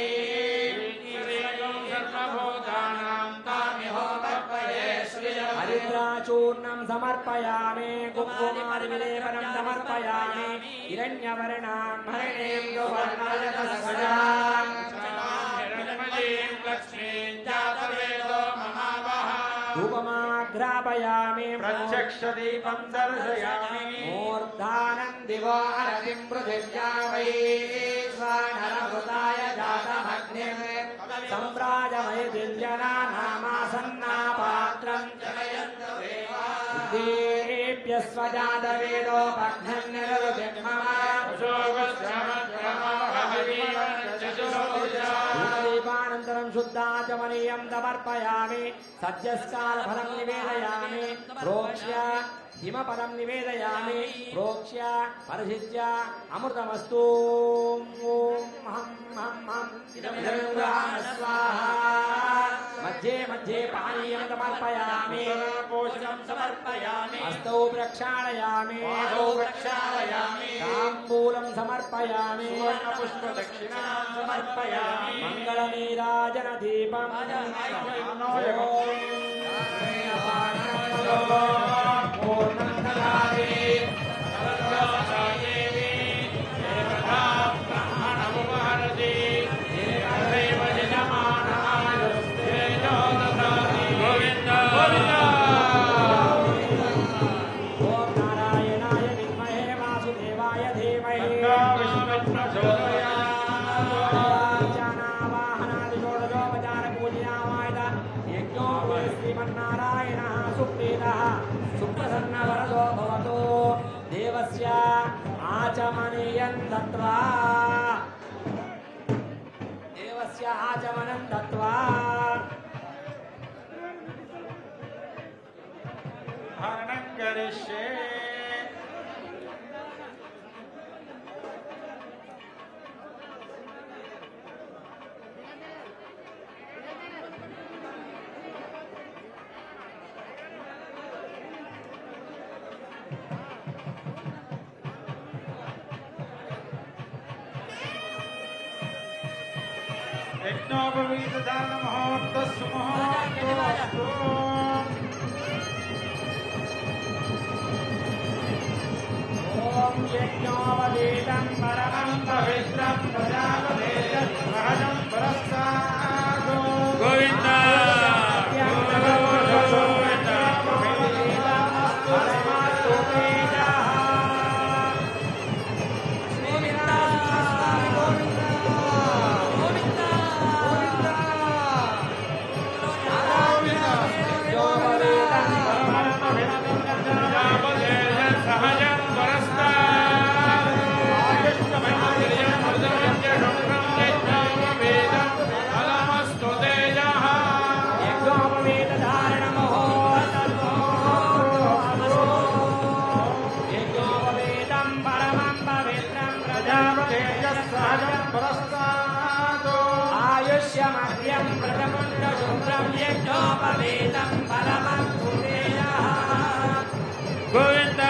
हरिद्राचूर्णं समर्पयामि कुङ्कुमादिविलेपनं समर्पयामि हिरण्यवर्णां हरिणीं सुवर्णरजतस्वजां धूपमाघ्रापयामि प्रत्यक्षदीपं दर्शयामि मूर्धानं दिवो हरतिं पृथिव्या वैश्वानरभृताय जातमग्निं सम्प्राजमय दिव्यनामासन्नापात्रं देप्यस्वजातवेदोपघ्नं निरुदिग्ममानन्तरं शुद्धाचमनीयं समर्पयामि सद्यस्कालफलं निवेदयामि प्रोक्ष्य हिमपदं निवेदयामि प्रोक्ष्य परिषिच्य अमृतमस्तु ॐ हं हं हं इदमिदं स्वाहा मध्ये मध्ये पानीयं समर्पयामि पोषणं समर्पयामि हस्तौ प्रक्षालयामि प्रक्षालयामि ताम्बूलं समर्पयामि पुष्पदक्षिणां समर्पयामि मङ्गलनीराजनदीपं पूर्णं ददाति श्रीमन्नारायणः सुप्रीतः सुप्रसन्नवरदो भवतु देवस्य आचमनीयं दत्त्वा देवस्य आचमनं दत्त्वा हरणं करिष्ये यज्ञोपवीतदान मुहूर्तस्सु मुहूर्तोऽस्तु ॐ ॐ यज्ञोपवीतं परमं पवित्रं प्रजापतेः सहजं पुरस्तात् गोविन्द आयुष्यमग्र्यं व्रतमुण्डशुभ्रं यज्ञोपवीतं परमं सुतेयः गोविन्द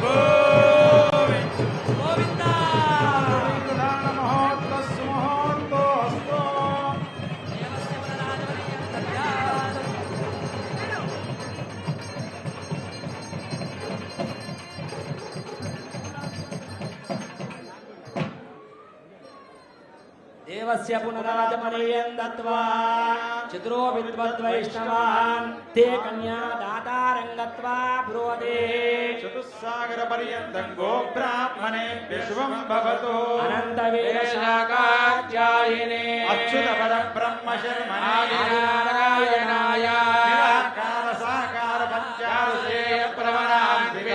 गोविन्द मुहूर्तस्य मुहूर्तोऽस्तु देवस्य पुनराजमनीयं दत्त्वा चतुरो विद्वद्वैष्णवान् ते कन्या दातारं गत्वा ब्रुवते चतुस्सागरपर्यन्तं गोब्राह्मणेभ्यः शुभं भवतु अनन्तवीरशाकाध्यायिने अच्युतपरब्रह्मशर्मणाय निराकारसाकार पञ्चादशेयप्रवरान्वित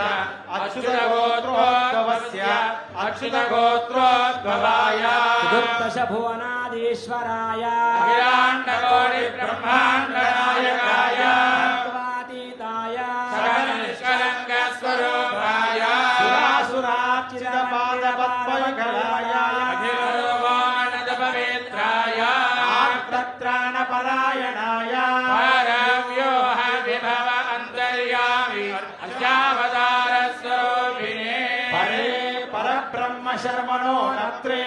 अच्युतगोत्रोद्भवस्य अच्युतगोत्रोद्भवाय चतुर्दश भुवनाधीश्वराय अखिलाण्डकोटिब्रह्माण्डनायकाय तत्त्वातीताय सकलनिष्कलङ्कस्वरूपाय सुरासुरार्चितपादपद्मयुगलाय अखिलोमानदपवित्राय आर्तत्राणपरायणाय परव्योहविभव अन्तर्यामि अष्टावतारस्वरूपिणे परे परब्रह्म शर्मणो नत्रे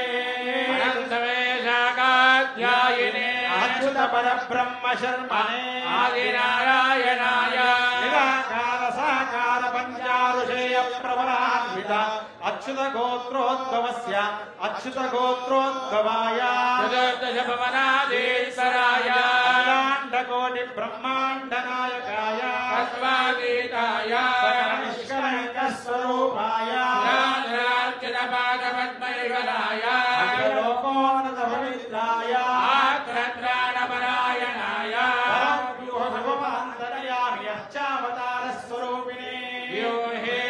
अनन्तवेशाकाध्यायिने अच्युत परब्रह्म शर्मणे आदिनारायणाय निराकार साकार पञ्चारुषेय प्रवरान्वित अच्युत गोत्रोद्भवस्य अच्युत गोत्रोद्भवाय चतुर्दशभवनाधीश्वराय अखिलाण्डकोटि ब्रह्माण्ड नायकाय तत्त्वातीताय निष्कलङ्कस्वरूपाय राजरार्चितपादपद्मयुगलाय अखिलोकोन्नतपवित्राय आक्रत्राणपरायणाय भगवान्तरयामि अर्चावतारस्वरूपिणे व्योहे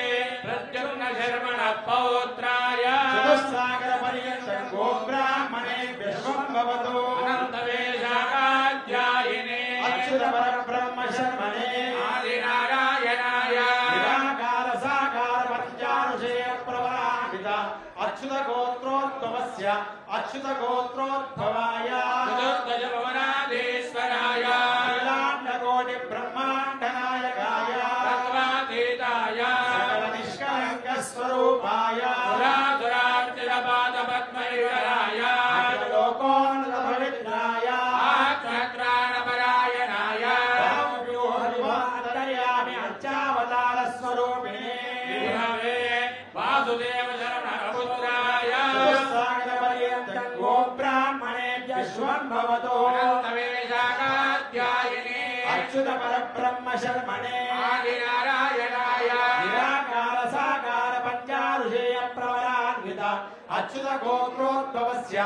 प्रद्युम्नशर्मणः पौत्राय चतुस्सागरपर्यन्तं गोब्राह्मणेभ्यः शुभं भवतु अनन्तवेशाकाध्यायिने अच्युत परब्रह्म शर्मणे आदिनारायणाय निराकार साकार पञ्चारुषेय प्रवरान्वित अच्युत गोत्रोद्भवस्य अच्युत गोत्रोद्भवाय चतुर्दशभवनाधीश्वराय अखिलाण्डकोटि ब्रह्माण्ड नायकाय तत्त्वातीताय सकलनिष्कलङ्कस्वरूपाय सुरासुरार्चितपादपद्मयुगलाय अखिलोकोन्नतपवित्राय आक्रत्राणपरायणाय परमव्यूहविभान्तर्यामि अर्चावतारस्वरूपिणे विभवे वासुदेवशरणपुत्राय चतुस्सागरपर्यन्तं गोब्राह्मणेभ्यः शुभं भवतु अनन्तवेशाकाध्यायिने अच्युत परब्रह्म शर्मणे आदिनारायणाय निराकार साकार पञ्चारुषेय प्रवरान्वित अच्युत गोत्रोद्भवस्य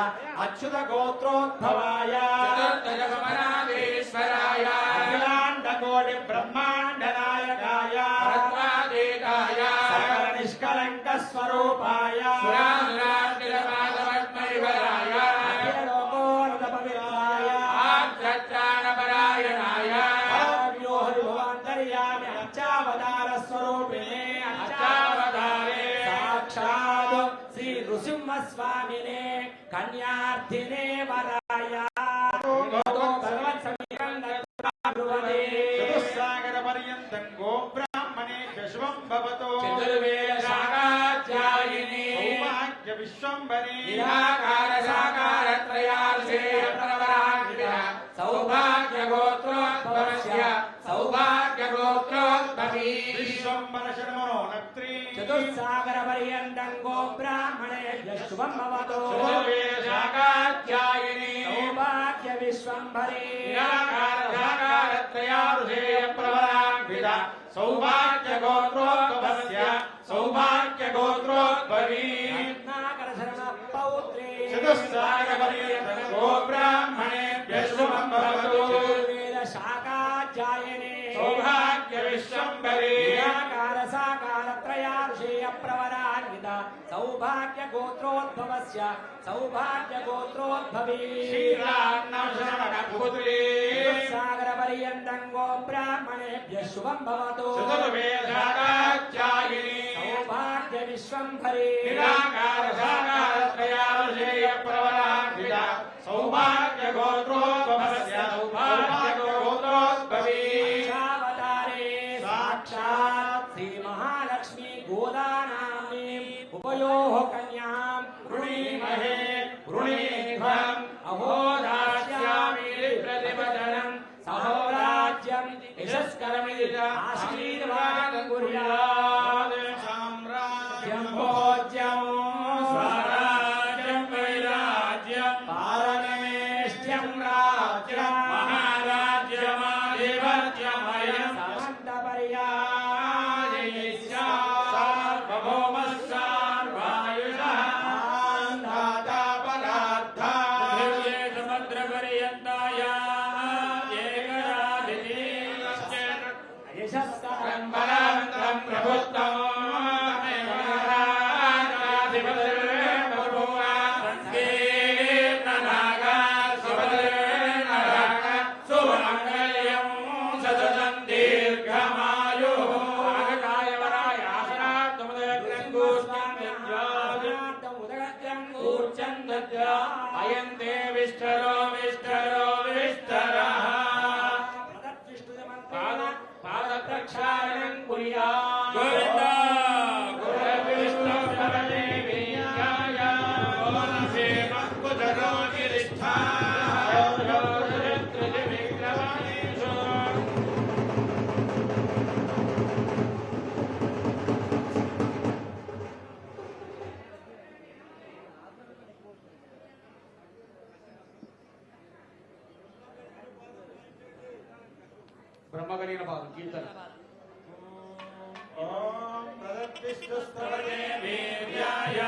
अच्युत गोत्रोद्भवाय चतुर्दशभवनाधीश्वराय अखिलाण्डकोटि ब्रह्माण्ड नायकाय तत्त्वातीताय सकलनिष्कलङ्कस्वरूपाय सुरासुरार्चितपादपद्मयुगलाय अखिलोकोन्नतपवित्राय आक्रत्राणपरायणाय परमव्यूहविभान्तर्यामि अर्चावतारस्वरूपिणे अष्टावतारे साक्षात् श्री नृसिंहस्वामिने कन्यार्थिने वराय चतुस्सागरपर्यन्तं गोब्राह्मणेभ्यः शुभं भवतु चतुर्वेदशाकाध्यायिने सौभाग्यविश्वम्भरे निराकारसाकारशेयप्रवरान्वित सौभाग्यगोत्रोद्भवस्य सौभाग्यगोत्रोद्भवी विश्वम्भर शर्मणो नत्रि चतुस्सागरपर्यन्तं गो ब्राह्मणेभ्यः शुभं भवतु शाकाध्यायिनी सौभाग्य विश्वम्भरे प्रवरान्विता सौभाग्य गोत्रोद्भवस्य सौभाग्य गोत्रोद्भवी पौत्रे चतुस्सागरपर्यन्तं गो ब्राह्मणेभ्यः शुभं भवतु शाकाध्यायिने सौभाग्य विश्वम्भरे साकारत्रयार्षेय प्रवरान्विता सौभाग्य गोत्रोद्भवस्य सौभाग्य गोत्रोद्भवी श्रीरामपुत्री सागरपर्यन्तं गो ब्राह्मणेभ्यः शुभं भवतु चतुर्वेदाचार्यिणी सौभाग्य विश्वम्भरे निराकारसाकारत्रयार्षेय प्रवरान्विता सौभाग्य गोत्रोद्भवस्य सौभाग्य गोत्रोद्भवी अवतारे साक्षात् श्री महालक्ष्मी गोदानाम्नीम् उभयोः कन्यां वृणीमहे वृणीध्वम् अहोरास्यामि प्रतिपदनं सहोराज्यं यशस्करमिति आशीर्वादं कुर्यात् साम्राज्यं भोज्यं स्वराज्यं वैराज्यं पारमेष्ट्यं राज्यं महाराज्यमाधिपत्यमयं समन्तपर्यायैस्या सार्वभौमः सार्वायुषः यशस्करं बलवन्तं प्रभुत्वं अयन्ते विष्ठरो विष्ठरो विष्ठरः पादप्रक्षालनं कुर्यात् गोविन्द गुरुविष्णु परदेवीयाय ओम श्री मत्कुजरो गिरिष्ठाय బ్రహ్మగణీన పాదం కీర్తన ओम तदविष्णुस्तवते वीर्याय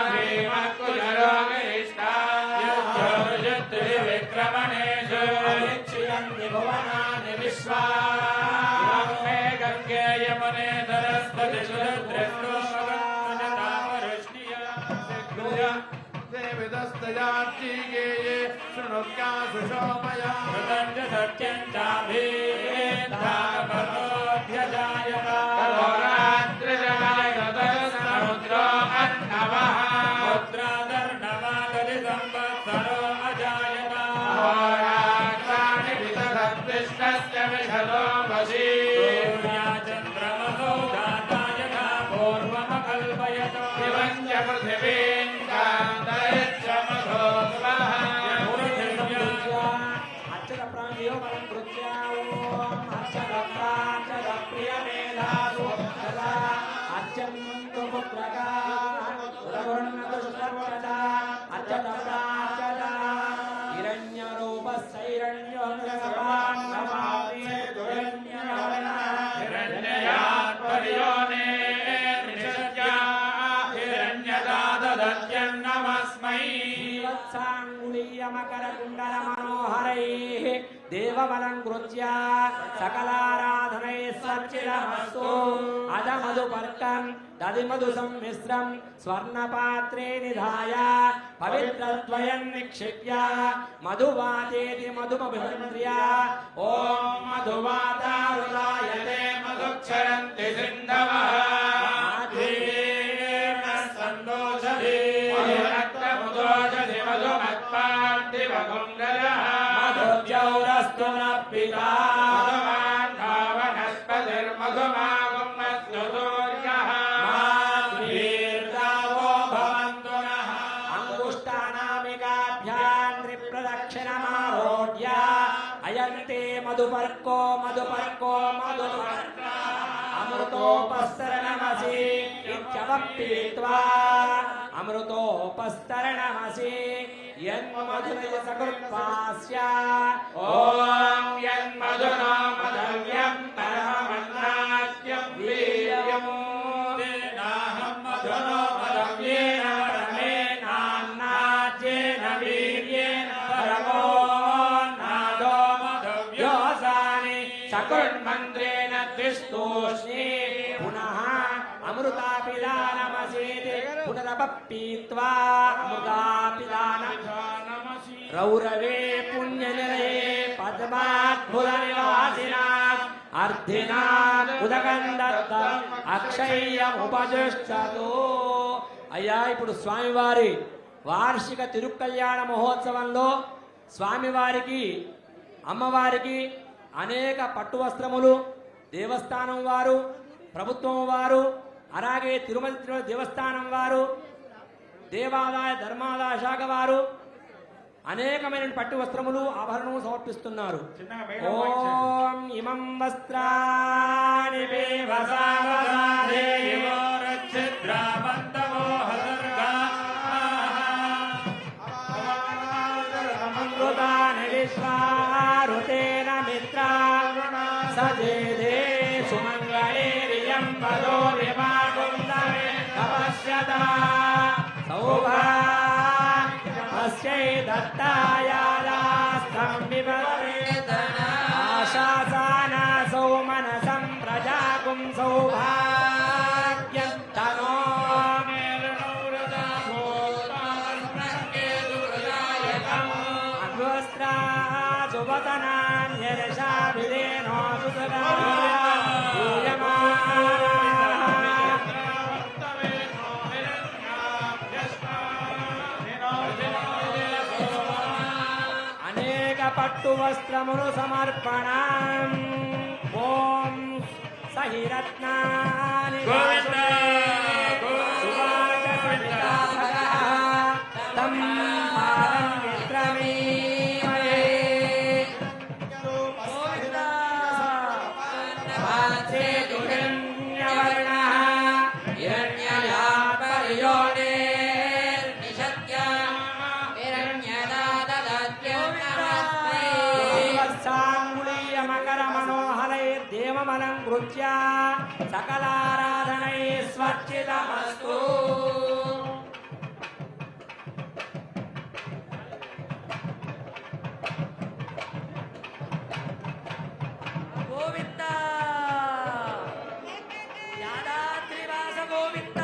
श्री मत्कुजरो गिरिष्ठाय विक्रमणेषु यच्छयन्ति भुवनानि विश्वा मे गङ्गे यमुने सरस्वति सुरद्रष्टो देविदस्तयार्चिगेये शृणुक्या सुशोमया मृदञ्च सत्यं चाभिधामतोऽध्यजायता समुद्रो अन्नवः मुद्रादर्णवादरि संवत्सरो अजायता होरात्राणि विदधत्कृष्णस्य विशदो वशी सूर्या चन्द्रमसो जाता यथा पूर्वमकल्पयतो दिवञ्च पृथिवीं कान्तरिच्च मधोऽस्वः అర్చన ప్రాణియో మనం కృత్యావో అర్చన ప్రాచర ప్రియ మేధాసు సదా అర్చంతు పుత్రకా ఉదగుణ్ణతు సుసర్వదా అర్చన ప్రాచర హిరణ్య రూప సైరణ్యో నరసపాన్ నమామి హిరణ్యవర్ణ हिरण्ययात्पर्योने निषद्या हिरण्यदाददत्यं नमस्मै वत्साङ्गुलीयमकर कुण्डल मनोहरैः देवमलङ्कृत्य सकलाराधनैः सच्चिदमस्तु अदमधुपर्कं दधिमधु सम्मिश्रं स्वर्णपात्रे निधाय पवित्रद्वयं निक्षिप्य मधुवातेति मधुमभिमन्त्र्य ॐ मधुवातारुदायते मधुक्षरन्ति सिन्धवः सन्दोषधि मधुरक्तमुदोषधि मधुमत्पार्थिवकुण्डलः मधुर्जौरस्तु न पिता मधुमान् धावनस्पतिर्मधुमागुमस्तु सूर्यः वीर्दावो भवन्तु नः अङ्गुष्ठानामिकाभ्यां त्रिप्रदक्षिणमारोढ्य अयन्ते मधुपर्को मधुपर्को मधुपर्क अमृतोपस्तर नमः मसि इत्यवप्पीत्वा अमृतोपस्तरणमसि यन्मधुरय सकृत्पास्य ॐ यन्मधुना मधव्यं परमन्नाद्यं वीर्यं तेनाहं मधुनो मधव्येन परमेनान्नाद्येन वीर्येण परमो नादो मधव्योऽसानि सकृन्मन्त्रेण द्विस्तोष्णे पुनः अमृतापिदानमसीति पुनरपीत्वा अमृतापिदानं रौरवे पुण्यनिलये पद्माद्भुतनिवासिनाम् अर्धिनाम् उदकं दत्तं అక్షయ్యముపజుష్టతో. అయ్యా, ఇప్పుడు స్వామివారి వార్షిక తిరుకల్యాణ మహోత్సవంలో స్వామివారికి అమ్మవారికి అనేక పట్టు వస్త్రములు దేవస్థానం వారు, ప్రభుత్వం వారు, అలాగే తిరుమల దేవస్థానం వారు, దేవాదాయ ధర్మాదాయ శాఖ వారు అనేకమైన పట్టు వస్త్రములు ఆభరణము సమర్పిస్తున్నారు. ఓం ఇమం వస్త్రాని విశ్వారుతేన మిత్ర సజేదే సుమంగళేరియం పదో విభాగుందమే తపస్యత సౌభాగ్యమస్యై దత్తాయాదాస్తం విపరీతనా ఆశాసానాసౌ మనసం ప్రజాకుం సౌభాగ్యం తనో అగ్వస్త్రా సువతనాన్యరశాభిదేనో సుతగా పట్టు వస్త్రములు సమర్పణం. ఓం సహిరత్నాని తం పారం మిత్రమీమయే దేవమలం కృత్య సకలారాధనై స్వర్చితమస్తు. గోవింద యాదాద్రివాస గోవింద.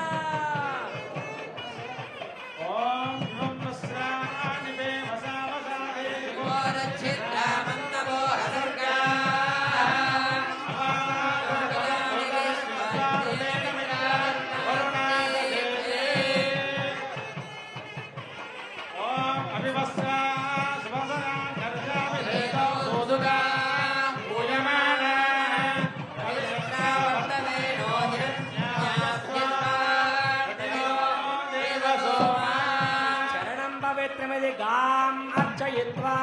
గాం అర్చయిత్వా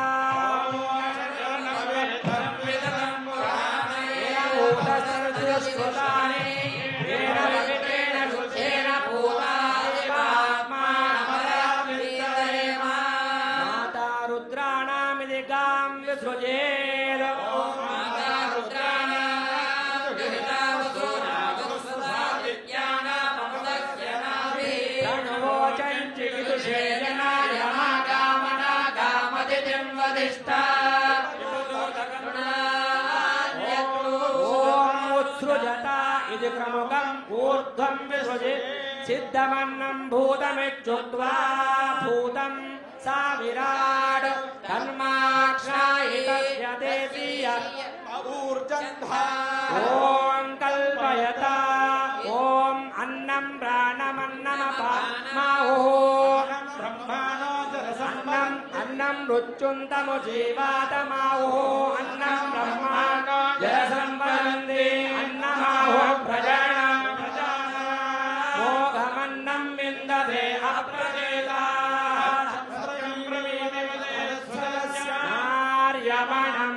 మాతా రుద్రాణామిది గాం విసృజేత్. ఉత్సృజత ఇది ప్రముఖం ఊర్ధ్వం విసృజే సిద్ధమన్నం భూతమిత్యుక్త్వా భూతం సా విరాట్ కర్మాక్షాయితస్య దేశీయ ఓం కల్పయత. ఓం అన్నం ప్రాణమన్నమపామాహో అన్నం రుచుంతము జీవాతమాహో అన్నం బ్రహ్మా జలసంపదంది అన్నమాహో ప్రజానం మోఘమన్నం విందతే అప్రజేతార్యమణం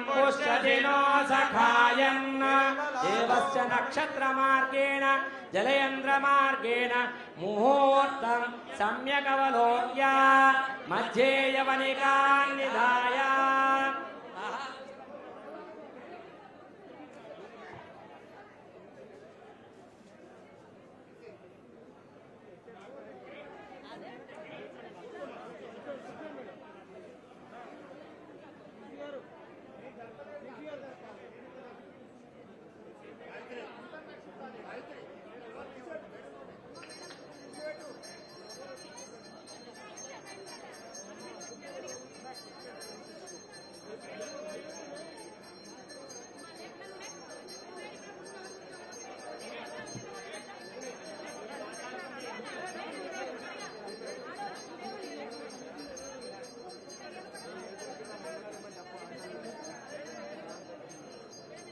పుష్యతినో సఖాయన్ దేవస్య नक्षत्रमार्गेण जलयन्द्रमार्गेण मुहूर्तं सम्यगवलोक्य मध्ये यवनिकान् निधाय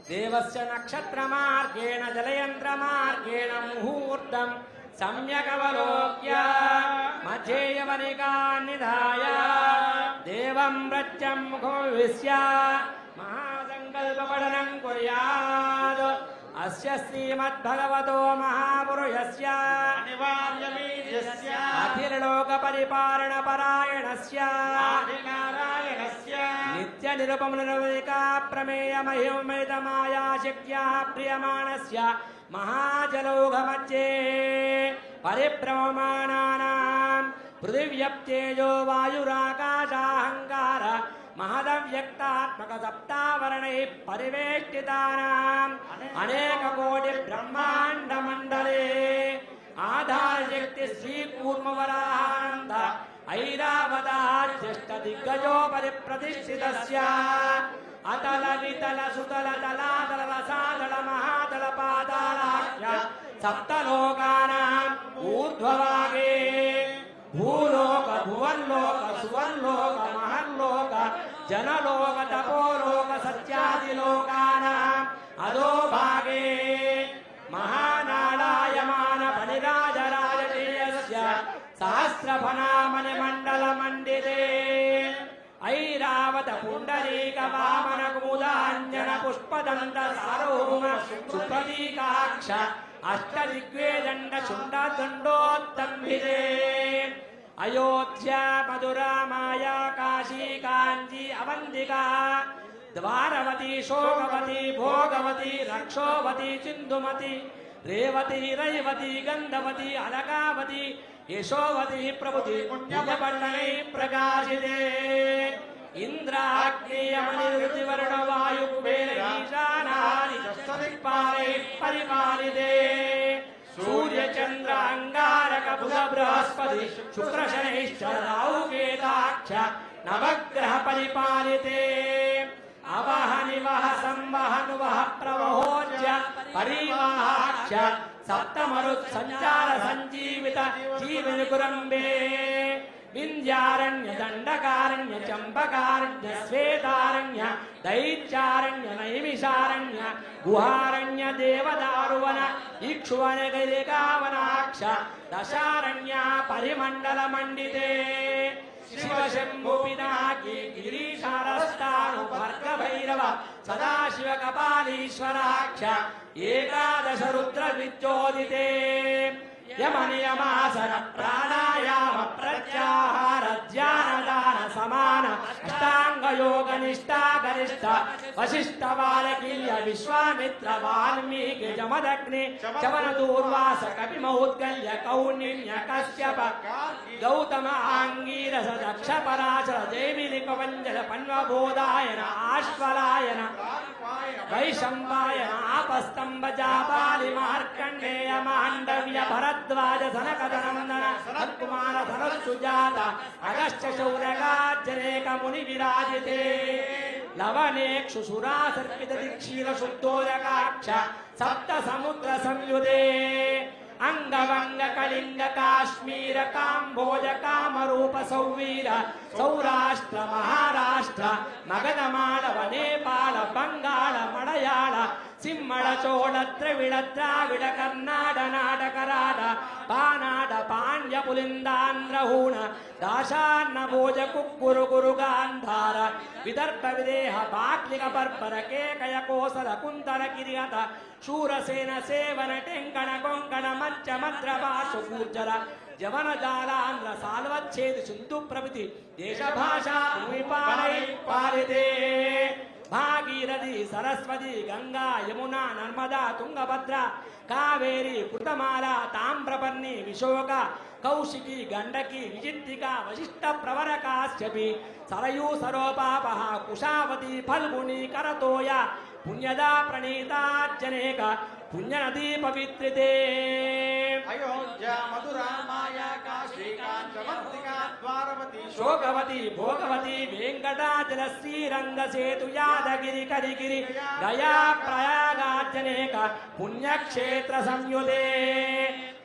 देवस्य नक्षत्रमार्गेण जलयन्द्रमार्गेण मुहूर्तं सम्यगवलोक्य मध्ये यवनिकान् निधाय देवं व्रजं मुखोविश्य महासङ्कल्पपठनं कुर्यात् अस्य श्रीमद्भगवतो महापुरुषस्य अखिललोकपरिपालनपरायणस्य नित्यनिरुपमनिर्वैका प्रमेयमहिमैतमायाशक्त्या प्रियमाणस्य महाजलौघमध्ये परिभ्रममाणानां पृथिव्यप्तेजो वायुराकाशाहङ्कार महदव्यक्तात्मक सप्तावरणैः परिवेष्टितानाम् अनेककोटिब्रह्माण्डमण्डले आधारशक्ति श्रीकूर्मवरानन्द ऐरावताज्यष्टदिग्गजोपरि प्रतिष्ठितस्य अतल वितल सुतल तलातल रसातल महातल पातालाख्य सप्तलोकानाम् ऊर्ध्वभागे भूलोक भुवल्लोक सुवर्लोक महल्लोक जनलोक तपोलोक सत्यादिलोकानाम् अधोभागे महानारायमान फणिराजराजतेयस्य सहस्रफनामणिमण्डलमण्डिते ऐरावत पुण्डरीक वामन कुमुदाञ्जन पुष्पदन्त सार्वभौम सुप्रतीकाक्ष अष्टदिग्वेदण्ड शुण्डदण्डोत्तम्भिते अयोध्या मधुरा माया काशी काञ्ची अवन्तिका द्वारवती शोकवती भोगवती रक्षोवती सिन्धुमती रेवती रैवती गन्धवती अलकावती यशोवती प्रभृति पुण्यपट्टनै प्रकाशिते इन्द्राग्नेयमनिरुतिवर्ण वायुकुबेर ईशानानि दशदिक्पालैः परिपालिते सूर्यचन्द्र अंगारक बुध बृहस्पति शुक्र शनैश्च राहुकेताक्ष नवग्रह परिपालिते अवह निवह संवहनुवह प्रवहोज्य परिवाहाक्ष सप्तमरुत् संचार संजीवित जीवनकुरम्बे विंध्यारण्य दंडकारण्य चंपकारण्य श्वेतारण्य दैत्यारण्य नैमिषारण्य गुहारण्य देवदारुवन इक्षुवन गैरिकावनाक्ष दशारण्य परिमंडल मंडिते शिव शंभु पिनाकी गिरीशारस्तानु भर्ग भैरव सदाशिव कपालीश्वराक्ष एकादश रुद्र विद्योदिते यमनियमासन प्राणायाम प्रत्याहार ध्यान दान समान अष्टांग योग निष्ठा गरिष्ठ वशिष्ठ बालकीय विश्वामित्र वाल्मीकि जमदग्नि चवन दूर्वास कपि मौद्गल्य कौंडिन्य कश्यप गौतम आंगीरस दक्ष पराशर जैमिनि कवंजल पन्वबोधायन आश्वलायन वैशंपायन आपस्तंभ जापालि मार्कंडेय मांडव्य भरद्वाज धनकदनंदन सनत्कुमार धनसुजात अगस्त्य शौनकाज्जनेक मुनि विराजिते लवनेक्षु सुरासर्पित दिक्षीर शुद्धोदकाक्ष सप्त समुद्र संयुते अंगवंग कलिंग काश्मीर काम्बोज कामरूप सौवीर सौराष्ट्र महाराष्ट्र मगध मालव नेपाल बंगाल मलयाळ सिम्मळ चोळ द्रविड द्राविड कर्नाड नाड कराड पानाड पाण्ड्य माल्य पुलिंदांद्रहूण दाशान्न भोज कुक्कुरु गुरु गांधार विदर्भ विदेह बाक्लिक पर्पर केकय कोसल कुंतर किरियत शूरसेन सेवन टेंकण कोंकण मंच मद्र भाषु कूर्जर जवन जालांध्र साल्वच्छेद सिंधु प्रभृति देश भाषा भूमिपालय पालिते भागीरथी सरस्वती गंगा यमुना नर्मदा तुंगभद्रा कावेरी कृतमाला ताम्रपर्णी विशोक कौशिकी गंडकी विजित्तिका वशिष्ठ प्रवर काश्यपी सरयू सरोपापः कुशावती फल्गुनी करतोया पुण्यदा प्रणीता जनेक पुण्यनदी पवित्रिते अयोध्या मधुरा माया काशी कांचवंतिका द्वारवती शोकवती भोगवती वेंकटाचल श्रीरंग सेतु यादगिरी करिगिरी गया प्रयागाजनेक पुण्यक्षेत्र संयुते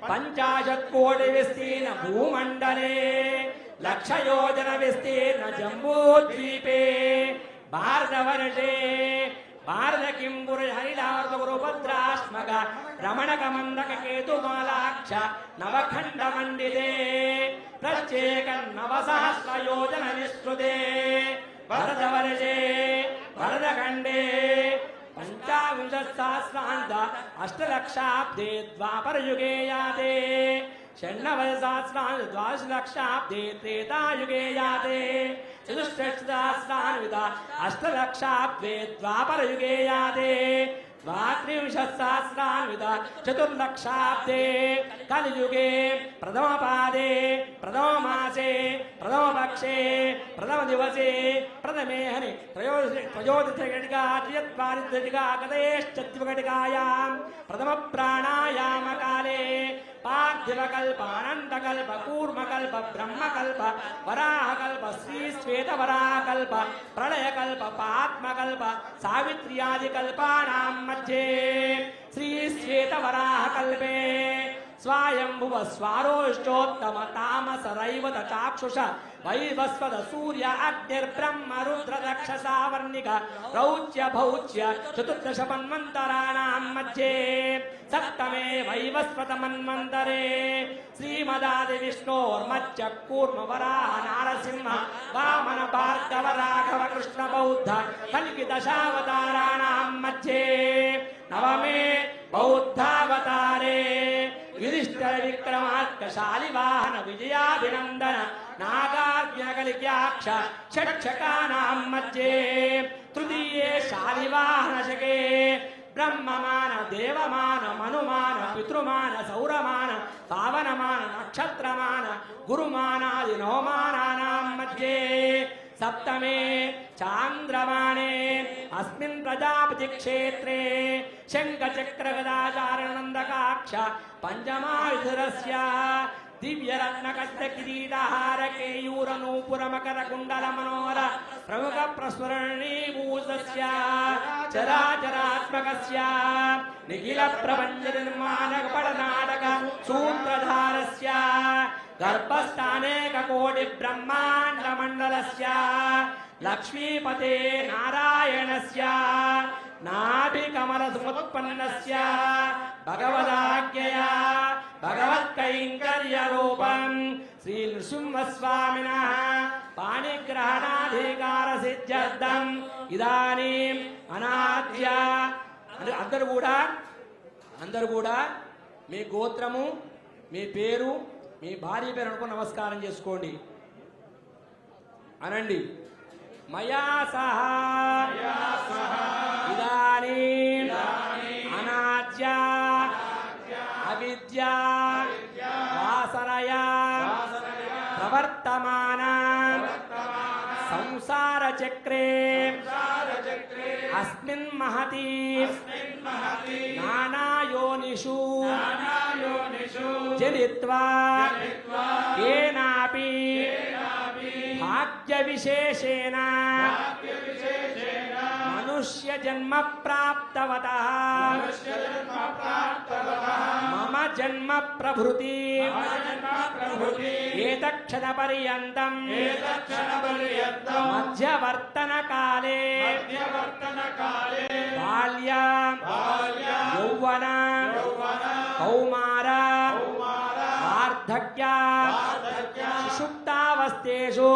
50 कोटि विस्तीर्ण भूमंडले लक्ष योजन विस्तीर्ण जम्बूद्वीपे भारतवर्षे भारत किंपुर हरिदार्थ गुरुभद्राश्मक रमणक मंदक केतुमालाक्ष नवखंड मंडिते प्रत्येक नवसहस्र योजन विस्तृते भरतवर्षे भरतखंडे 55,000 अष्टलक्षाब्दे द्वापरयुगे याते षण्णवदसहस्राणि 12,00,000 त्रेतायुगे याते चतुष्षष्टिसहस्राणि अष्टलक्षाब्दे द्वापरयुगे याते 32,000 चतुर्लक्षाब्दे कलियुगे प्रथमपादे प्रथममासे प्रथमपक्षे प्रथमदिवसे प्रथमे हनि त्रयोदशघटिका त्रिचत्वारिंशघटिका गतेश्चत्वघटिकायां प्रथमप्राणायामकाले पार्थिवकल्प अनन्तकल्प कूर्मकल्प ब्रह्मकल्प वराहकल्प श्रीश्वेतवराहकल्प प्रलयकल्प पात्मकल्प सावित्र्यादिकल्पानां मध्ये श्रीश्वेतवराहकल्पे स्वायंभुव स्वारोष्टोत्तम तामस रैवत चाक्षुष वैवस्वत सूर्य अग्निर्ब्रह्म रुद्र दक्ष सावर्णिक रौच्य भौच्य 14 मन्वन्तराणां मध्ये सप्तमे वैवस्वत मन्वन्तरे श्रीमदादि विष्णोर्मच्च कूर्म वराह नारसिंह वामन भार्गव राघव कृष्ण बौद्ध कल्कि दशावताराणां मध्ये नवमे बौद्धावतारे युधिष्ठिर विक्रमार्क शालिवाहन विजयाभिनंदन नागार्जुनकलिक्याक्ष षट्शकानां मध्ये तृतीये शालिवाहन शके ब्रह्ममान देवमान मनुमान पितृमान सौरमान पावनमान नक्षत्रमान गुरुमानादि नवमानानां मध्ये सप्तमे चांद्रमाणे अस्मिन् प्रजापति क्षेत्रे शंखचक्र गदाचारणंदकाक्ष पंचमायुधरस्य दिव्यरत्नकट्ट किरीटहार केयूर नूपुर मकर कुंडल मनोहर प्रमुख प्रस्फुरणीभूतस्य चराचरात्मकस्य निखिल प्रपंच निर्माणक पटनाटक सूत्रधारस्य गर्भस्थानेक कोटि ब्रह्मांड मंडलस्य लक्ष्मीपते नारायणस्य नाभिकमल समुत्पन्नस्य भगवदाज्ञया भगवत्कैंकर्य रूपं श्री नृसिंहस्वामिनः पाणिग्रहणाधिकार सिद्ध्यर्थम् इदानीम् अनाद्य అందరూ కూడా మీ గోత్రము మీ పేరు మీ భార్య పేరు అనుకో నమస్కారం చేసుకోండి అనండి మయా సహా ఇదానీం అనాద్య అవిద్య వాసనయా ప్రవర్తమాన సంసార చక్రే अस्मिन् महति नाना योनिषु जनित्वा केनापि भाग्य विशेषेण मनुष्य जन्म प्राप्तवतः मम जन्म प्रभृति एतक्षण पर्यन्तं मध्यवर्तन काले बाल्य यौवन कौमार वार्ध వార్ధక్యా సుషుప్తావస్థేషు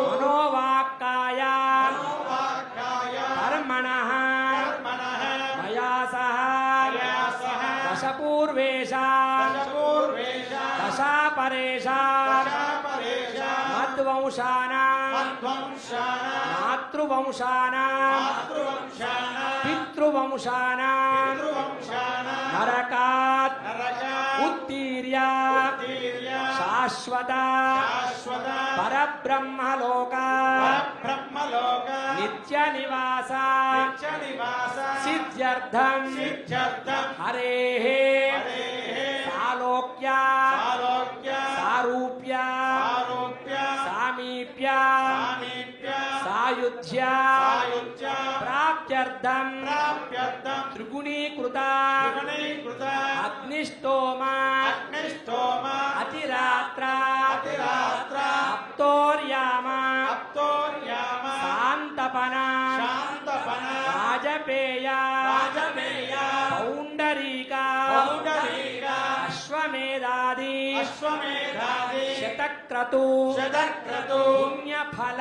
మనోవాక్కాయ కర్మణః మయా సహ దశపూర్వేషా దశాపరేషా మద్వంశానాం మాతృవంశానాం పితృవంశానాం నరకాత్ ఉత్తీర్య శాశ్వత పరబ్రహ్మలోక నిత్య నివాస సిద్ధ్యర్థం హరేః సాలోక్య సారూప్య సామీప్య సాయుధ్య ప్రాప్త్యర్థం త్రిగుణీకృత అగ్నిష్టోమ అతిరాత్ర అప్తోర్యామ శాంతపన రాజపేయ పౌండరీక అశ్వమేధాది శతక్రతు పుణ్యఫల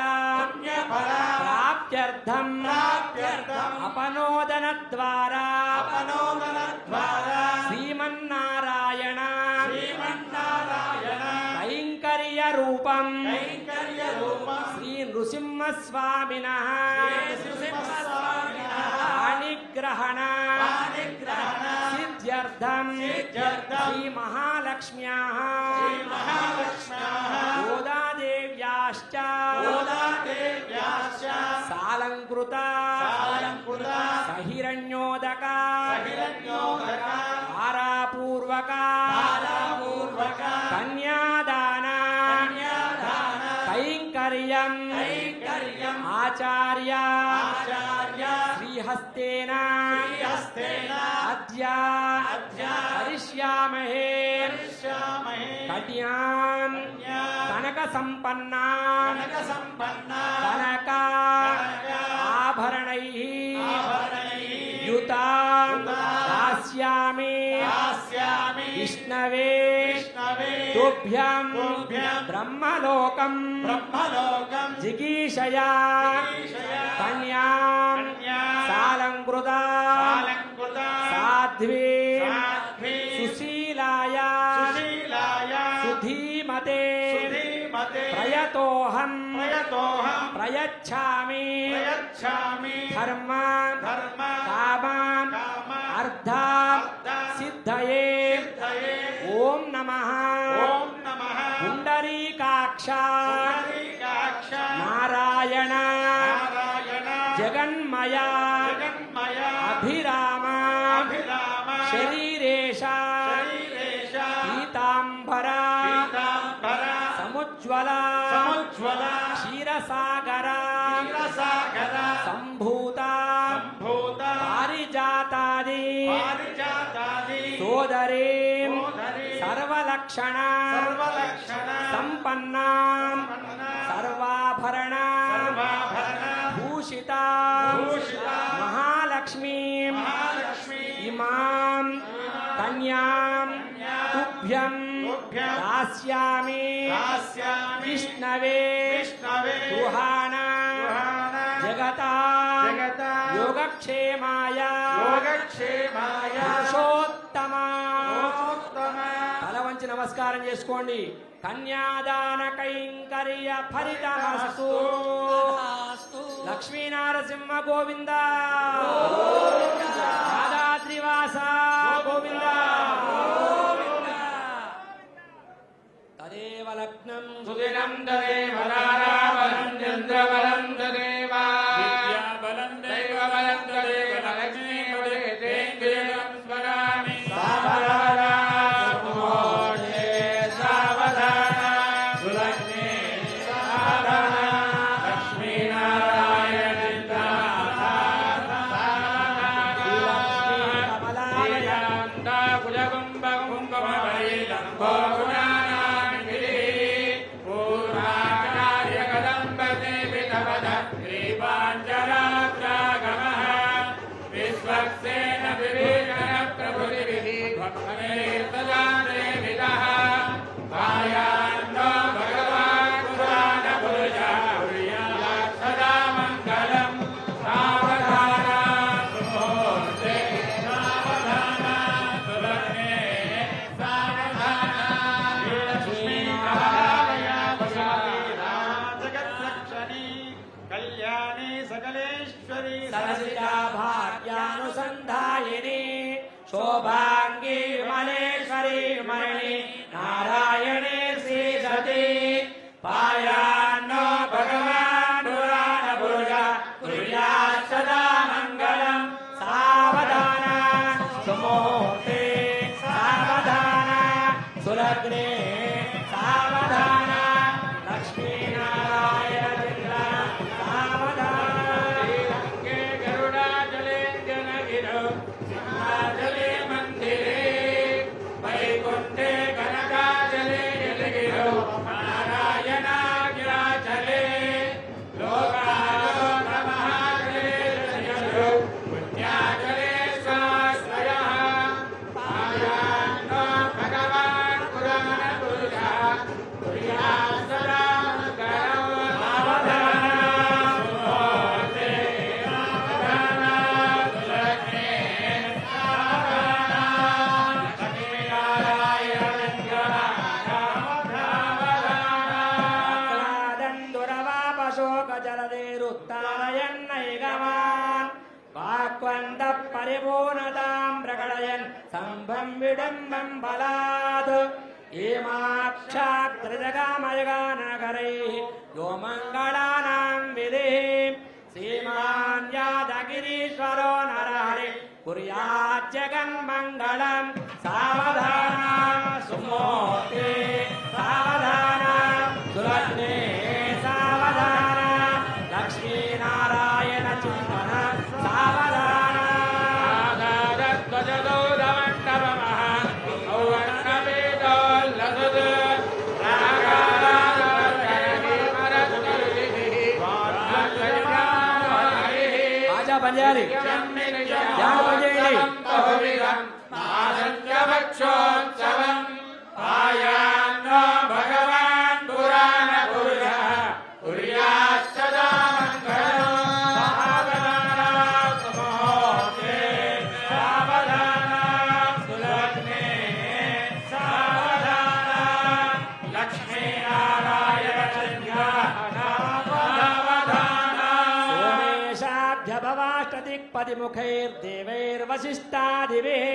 ప్రాప్త్యర్థం అపనోదన ద్వారా శ్రీమన్నారాయణ కైంకర్య రూపం శ్రీ నృసింహస్వామినః పాణిగ్రహణ సిద్ధ్యర్థం శ్రీ మహాలక్ష్మ్యాః గోదాదేవ్యాశ్చ సాలంకృత సహిరణ్యోదక ధారాపూర్వక కన్యాదాన కైంకర్యం ఆచార్య శ్రీహస్తేన అద్య కరిష్యామహే కన్యాం కనక సంపన్నా కనక ఆభరణైః యుతాం దాస్యామి విష్ణవే తుభ్యం బ్రహ్మలోకం జిగీషయా కన్యాం సాలంకృత సాధ్వీ సుశీలాయ సుధీమతే ప్రయతోహం ప్రయచ్ఛామి ధర్మాన్ కామాన్ అర్థాన్ సిద్ధయే ఓం నమః పుండరీకాక్ష నారాయణ జగన్మయ అభిరామ శరీరేష పీతాంబర సముజ్వల క్షీరసాగర సంభూత పారిజాతాది సోదరీ సర్వలక్షణ సంపన్నా సర్వాభరణ భూషిత మహాలక్ష్మీ ఇమాం కన్యాం తుభ్యం దాస్యామి విష్ణవే గృహాణ జగతా యోగక్షేమాయ పురుషోత్తమ తల వంచి నమస్కారం చేసుకోండి. కన్యాదాన కైంకర్య ఫలితమస్తు. లక్ష్మీనారసింహ గోవింద, యాదాద్రివాస గోవింద. తదేవ లగ్నం సుదినం తదేవ తారాబలం చంద్రబలం తదేవ విద్యాబలం దైవబలం తదేవ లక్ష్మీపదే తేంద్రియం స్మరామి. సావధాన సుమోఢే సావధాన సులగ్నే సావధాన లక్ష్మీనారాయణ చింతాకుజగుంభగుంభమవైలంభోగుణానామితి పూర్వాచార్య కదంబతే విధవద शोभांगी विमलेश्वरी विमलिनी नारायणे श्रीसती पायान्नो भगवान् पुराण पुरुष कुर्यात् सदा मङ्गलम् सावधान सुमुहूर्ते सावधान सुलग्ने सावधान लक्ष्मीनारायण चिन्ता सावधान गरुडाचले जनगिरौ सिंहाचले मन्दिरे वैकुण्ठे कनकाचले जलगिरौ नारायणाग्राचले लोकालोकमहाचले जलगिरौ पुण्याचले स्वाश्रयः पायान्नो भगवान् पुराणपुरुषः कुर्यात् सदा मङ्गलम् सावधान सुमुहूर्ते सावधान सुलग्ने सावधान लक्ष्मीनारायण शोकजलधेरुत्तारयन्नैगमान् वाक्वन्तः परिपूर्णतां प्रकटयन् सम्भं विडम्बं बलात् हेमाक्षाग्रजगामजगानगरैः यो मङ्गलानां विधिः श्रीमान् यादगिरीश्वरो नरहरिः कुर्यात् जगन्मङ्गलं सावधान सुमुहूर्ते सावधान सुलग्ने सावधान लक्ष्मीनारायण चिन्तन सावधान आधारध्वजदौरमण्डपमः औवर्णवेदोल्लसत् आजा बंजारी याद बंजारी आसन्यभक्षोत्सवम् पायान्नो भगवान् पुराणपुरुषः कुर्यात् सदा मङ्गलम् सावधान सुमुहूर्ते सावधान सुलग्ने सावधान लक्ष्मीनारायण सावधान सोमेशाभ्यभवाष्टदिक्पतिमुखैर्देवैर्वसिष्ठादिभिः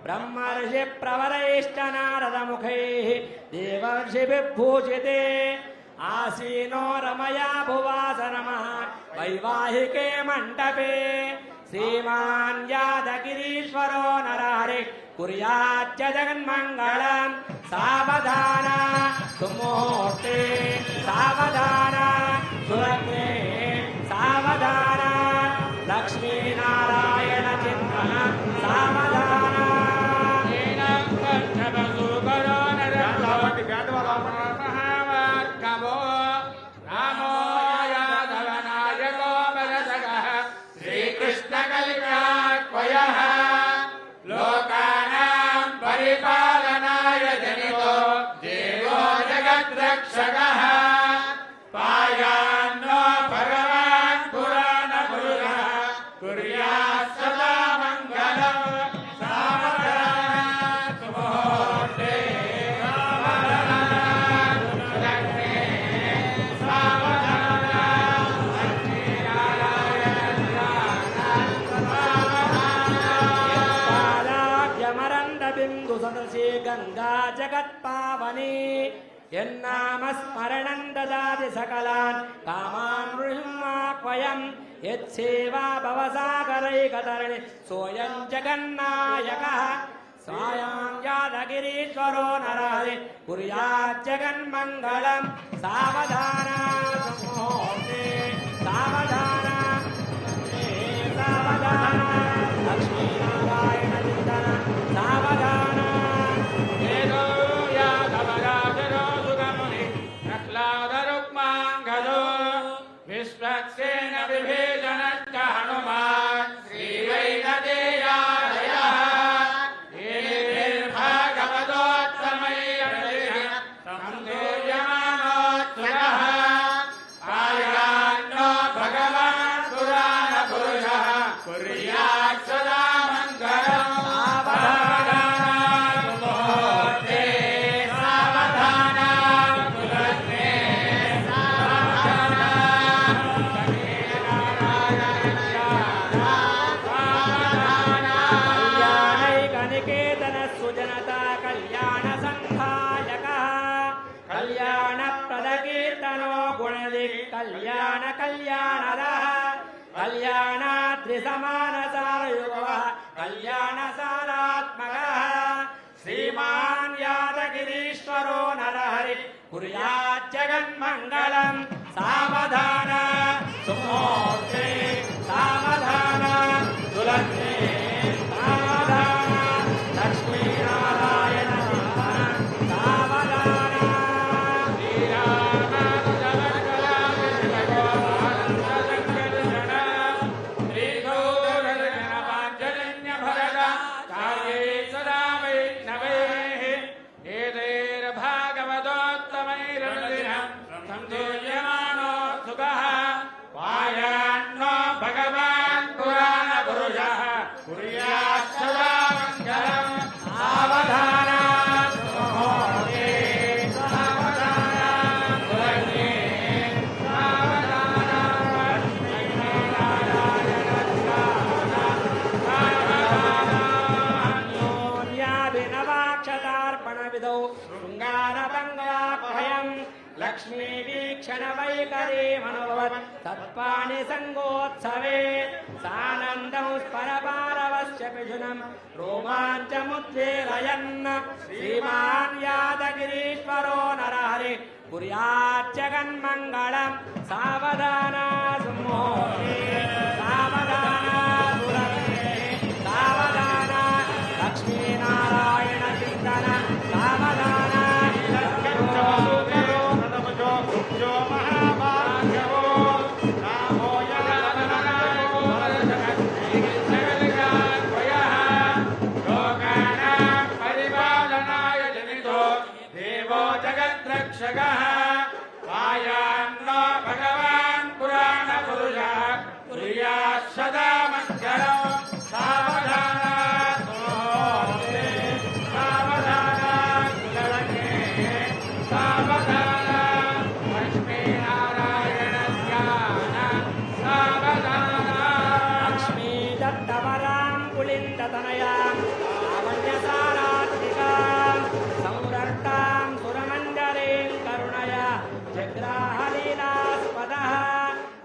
ब्रह्मर्षि प्रवरैश्च नारदमुखैः देवर्षिभिः भूषिते आसीनो रमया भुवासनमः वैवाहिके मण्डपे श्रीमान् यादगिरीश्वरो नरहरिः कुर्यात् जगन्मङ्गलम् सावधान सुमुहूर्ते सावधान सुलग्ने सावधान लक्ष्मीनारायण चिन्तन सावधान रामो यादवनायको भरतः श्रीकृष्णकलिकाक्वयः लोकानां परिपालनाय जनितो देवो जगद्रक्षकः पायान्नो भगवान् पुराणपुरुषः कुर्यात् सदा मङ्गलम् सावधान सुमुहूर्ते सावधान सुलग्ने सावधान लक्ष्मीनारायण पादाभ्यमरन्दबिन्दु सदसि गङ्गा जगत्पावनी यन्नामस्मरणं ददाति सकलान् कामान् नृसिंहाह्वयम् यत्सेवा भवसागरैकतरणि सोऽयं जगन्नायकः सायां यादगिरीश्वरो नरहरिः कुर्यात् जगन्मङ्गलं सावधान सुमुहूर्ते सावधान सावधान लक्ष्मीनारायण चिन्तन सावधान वेदो यादवराजरो सुगमुनि नक्लादरुक्माङ्गदो विश्वक्सेन विभेदनश्च हनुमान् श्रीवैनतेयादयः येभिर्भागवतोत्तमैः संसूयमानोत्सुकः पायान्नो भगवान् पुराणपुरुषः कुर्यात् सदा मङ्गलम् कल्याणप्रदकीर्तनो गुणदिक् कल्याण कल्याणदः कल्याणाद्रिसमानसारयुगः कल्याणसारात्मकः श्रीमान् यादगिरीश्वरो नरहरि कुर्यात् जगन्मङ्गलम् सावधान सुमुहूर्ते सावधान सुलग्ने सावधान लक्ष्मीनारायण सावधान लक्ष्मी वीक्षण वैकरे मनोभवत् तत्पाणि संगोत्सवे सानन्दं स्परपारवस्य पिशुनं रोमाञ्चमुद्वेलयन् श्रीमान् यादगिरीश्वरो नरहरि कुर्यात् जगन्मङ्गलम् सावधान सुमुहूर्ते सावधान सुलग्ने सावधान लक्ष्मीनारायण चिन्तन सावधान आयान्नो भगवान् पुराण पुरुषः कुर्यात् सदा मङ्गलम् सावधान सुमुहूर्ते सावधान सुलग्ने सावधान लक्ष्मीनारायण ध्यान सावधान लक्ष्मी दत्तवरां कुलिन्दतनयां लावण्यसारात्मिकां संरक्तां सुरमण्डलीं करुणया जग्राहलीलास्पदः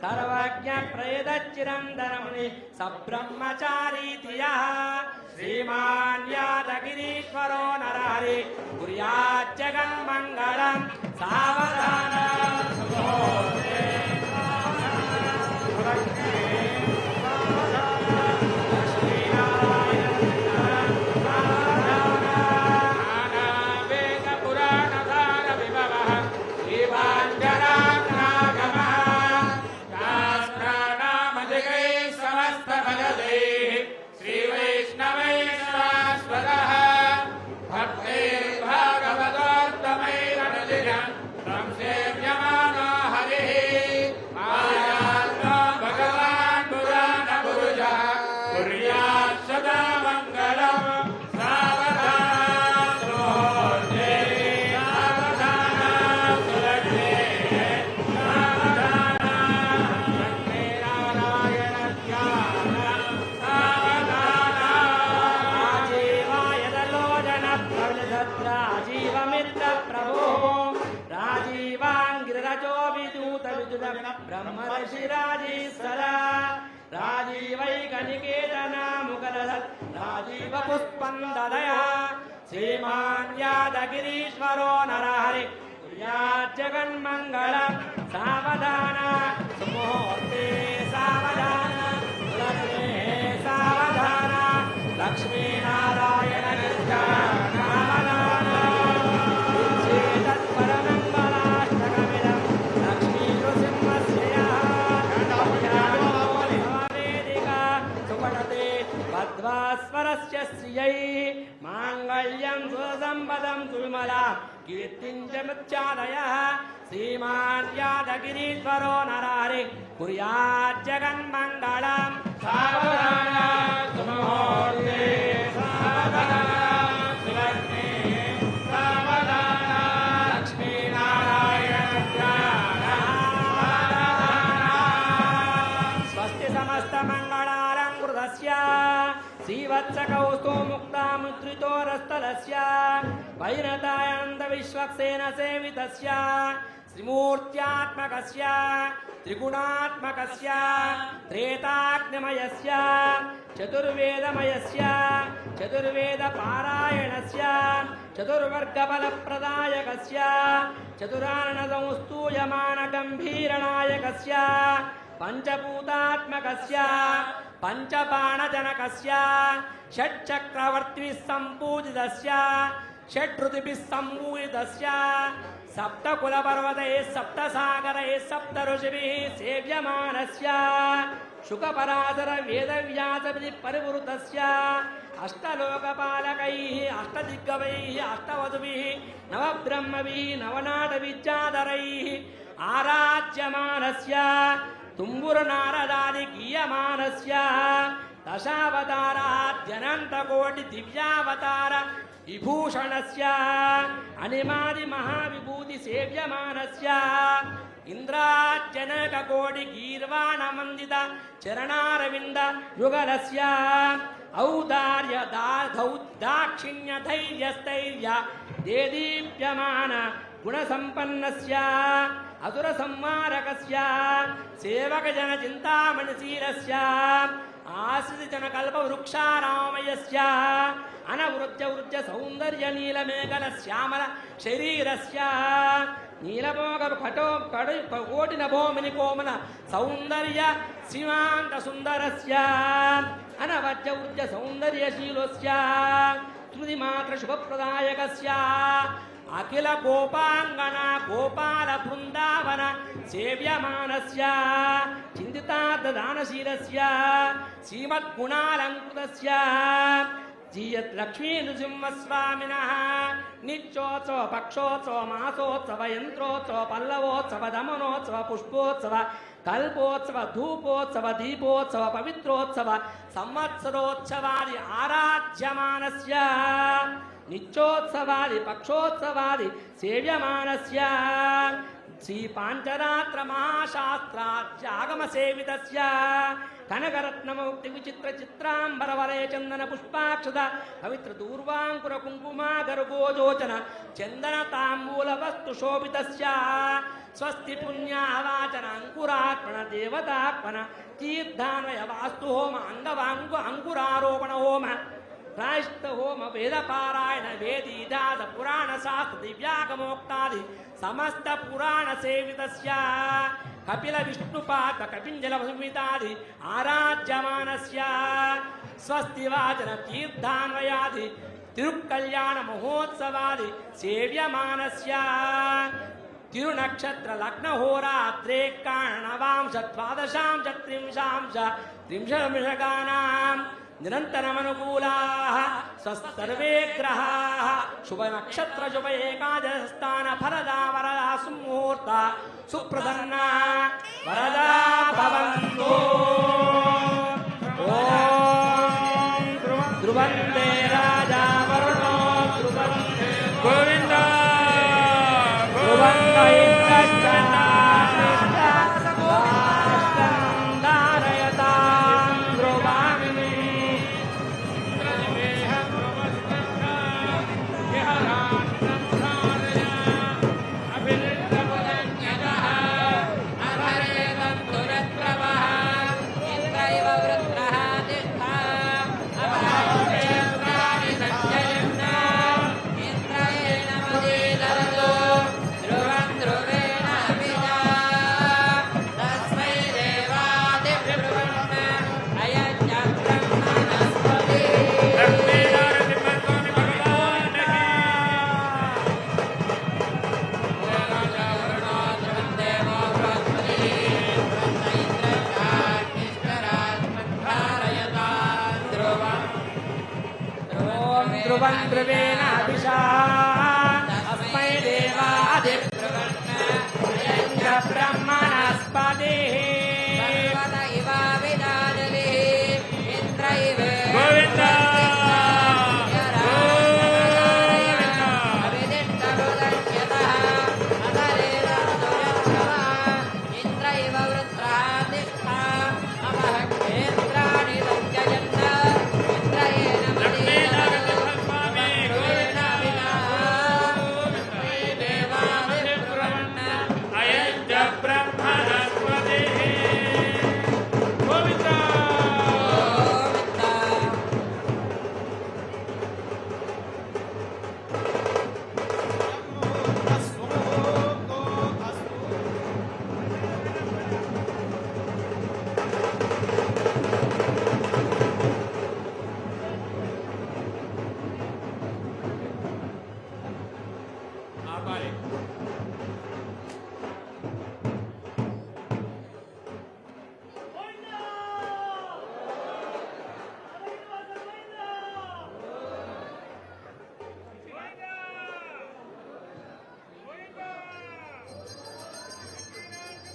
सर्वज्ञप्रयदच्चिरन्दरमुनि सब्रह्मचारीति यः श्रीमान् यादगिरीश्वरो नरहरि कुर्यात् जगन्मङ्गलम् सावधान सुमुहूर्ते ब्रह्मर्षिराजीसरा राजीवैकनिकेतना मुखदधत् राजीवपुष्पन्ददयः श्रीमान् यादगिरीश्वरो नरहरि कुर्यात् जगन्मङ्गलम् सावधान सुमुहूर्ते सावधान सुलग्ने सावधान लक्ष्मीनारायण सावधान स्वरस्य श्रियै माङ्गल्यं सुसम्पदं सुविमला कीर्तिं च मुच्चादयः श्रीमान् यादगिरीश्वरो नरहरि कुर्यात् जगन्मङ्गलम् सावधान सुमुहूर्ते सावधान सुलग्ने सावधान लक्ष्मीनारायण ध्यान स्वस्ति समस्तमङ्गलालङ्कृतस्य श्रीवत्सकौस्तु मुक्तामुद्रितो रस्तलस्य వైనతానంద విశ్వక్సేన సేవితస్య శ్రీమూర్త్యాత్మకస్య త్రిగుణాత్మకస్య త్రేతాగ్నిమయస్య చతుర్వేదమయస్య చతుర్వేద పారాయణస్య చతుర్వర్గఫలప్రదాయకస్య చతురానన సంస్తూయమాన గంభీరనాయకస్య పంచభూతాత్మకస్య పంచబాణజనకస్య షట్చక్రవర్తిభిः సంపూజితస్య షట్రుతిభిः సంపూజితస్య సప్తకులపర్వతైः సప్తసాగరైः సప్తఋషిభిः సేవ్యమానస్య శుకపరాశర వేదవ్యాసవిధి పరివృతస్య అష్టలోకపాలకైः అష్టదిగ్గవైः అష్టవధుభిः నవబ్రహ్మభిः నవనాటవిద్యాధరైः ఆరాధ్యమానస్య తుంబురనారదాది గీయమానస్య దశావతారాద్యనంతకోటి దివ్యావతార విభూషణస్య అనిమాది మహావిభూతి సేవ్యమానస్య ఇంద్రాజనకకోటి గీర్వాణమందిత చరణారవింద యుగలస్య ఔదార్య దాక్షిణ్య ధైర్యస్థైర్య దేదీప్యమాన గుణసంపన్నస్య అసుర సంహారకస్య సేవకజన చింతామణిశీలస్య ఆశ్రితజన కల్పవృక్షారామయస్య అనవృత్య వృత్య సౌందర్య నీలమేఘల శ్యామల శరీరస్య నీలమోగ కోటి నభోమిని కోమల సౌందర్య సీమాంత సుందరస్య అనవద్య వృత్య సౌందర్యశీలస్య స్మృతి మాత్ర శుభప్రదాయకస్య అఖిల గోపాంగన గోపాల బృందావన సేవ్యమానస్య చింతితార్థదానశీలస్య శ్రీమద్గుణాలంకృతస్య జీయత్ లక్ష్మీ నృసింహస్వామినః నిత్యోత్సవ పక్షోత్సవ మాసోత్సవ యంత్రోత్సవ పల్లవోత్సవ దమనోత్సవ పుష్పోత్సవ కల్పోత్సవ ధూపోత్సవ దీపోత్సవ పవిత్రోత్సవ సంవత్సరోత్సవాది ఆరాధ్యమానస్య నిత్యోత్సవాది పక్షోత్సవాది సేవ్యమానస్య శ్రీ పాంచరాత్ర మహాశాస్త్రాత్యాగమ సేవితస్య కనకరత్నమౌక్తి విచిత్ర చిత్రాంబర వలయ చందన పుష్పాక్షద పవిత్ర దూర్వాంకుర కుంకుమాగర గోజోచన చందన తాంబూల వస్తు శోభితస్య స్వస్తి పుణ్యావాచన అంకురార్పణ దేవతార్పణ తీర్థాన్వయ వాస్తు హోమ అంగవాంగు అంకురారోపణ హోమ ప్రాయశ్చిత్త హోమ వేదపారాయణ వేదీదాద పురాణ శాస్త్ర దివ్యాగమోక్తాది సమస్త పురాణ సేవితస్య కపిల విష్ణుపాద కపింజల సంహితాది ఆరాధ్యమానస్య స్వస్తి వాచన తీర్థాన్వయాది తిరుకల్యాణ మహోత్సవాది సేవ్యమానస్య తిరునక్షత్ర లగ్నహోరాత్రే కారణవాంశ ద్వాదశాంశ త్రింశాంశ త్రింశమిషగానాం నిరంతరమనుకూలాః స్వసర్వే గ్రహాః శుభ నక్షత్ర శుభ ఏకాదశస్థాన ఫలదా వరదా సుముహూర్త సుప్రసన్న వరదా భవంతు. ఓం ధ్రువంతే రాజా వరుణో ధ్రువంతే గోవింద ధ్రువంత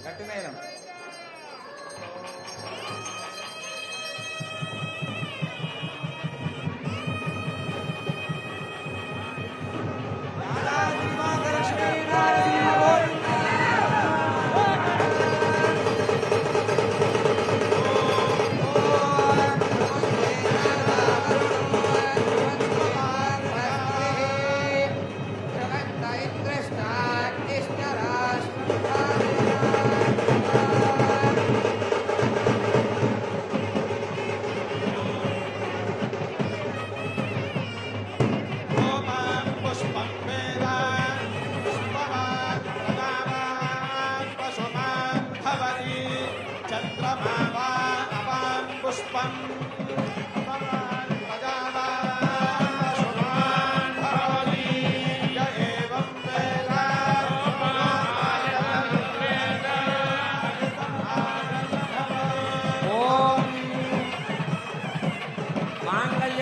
గట్టి మేడం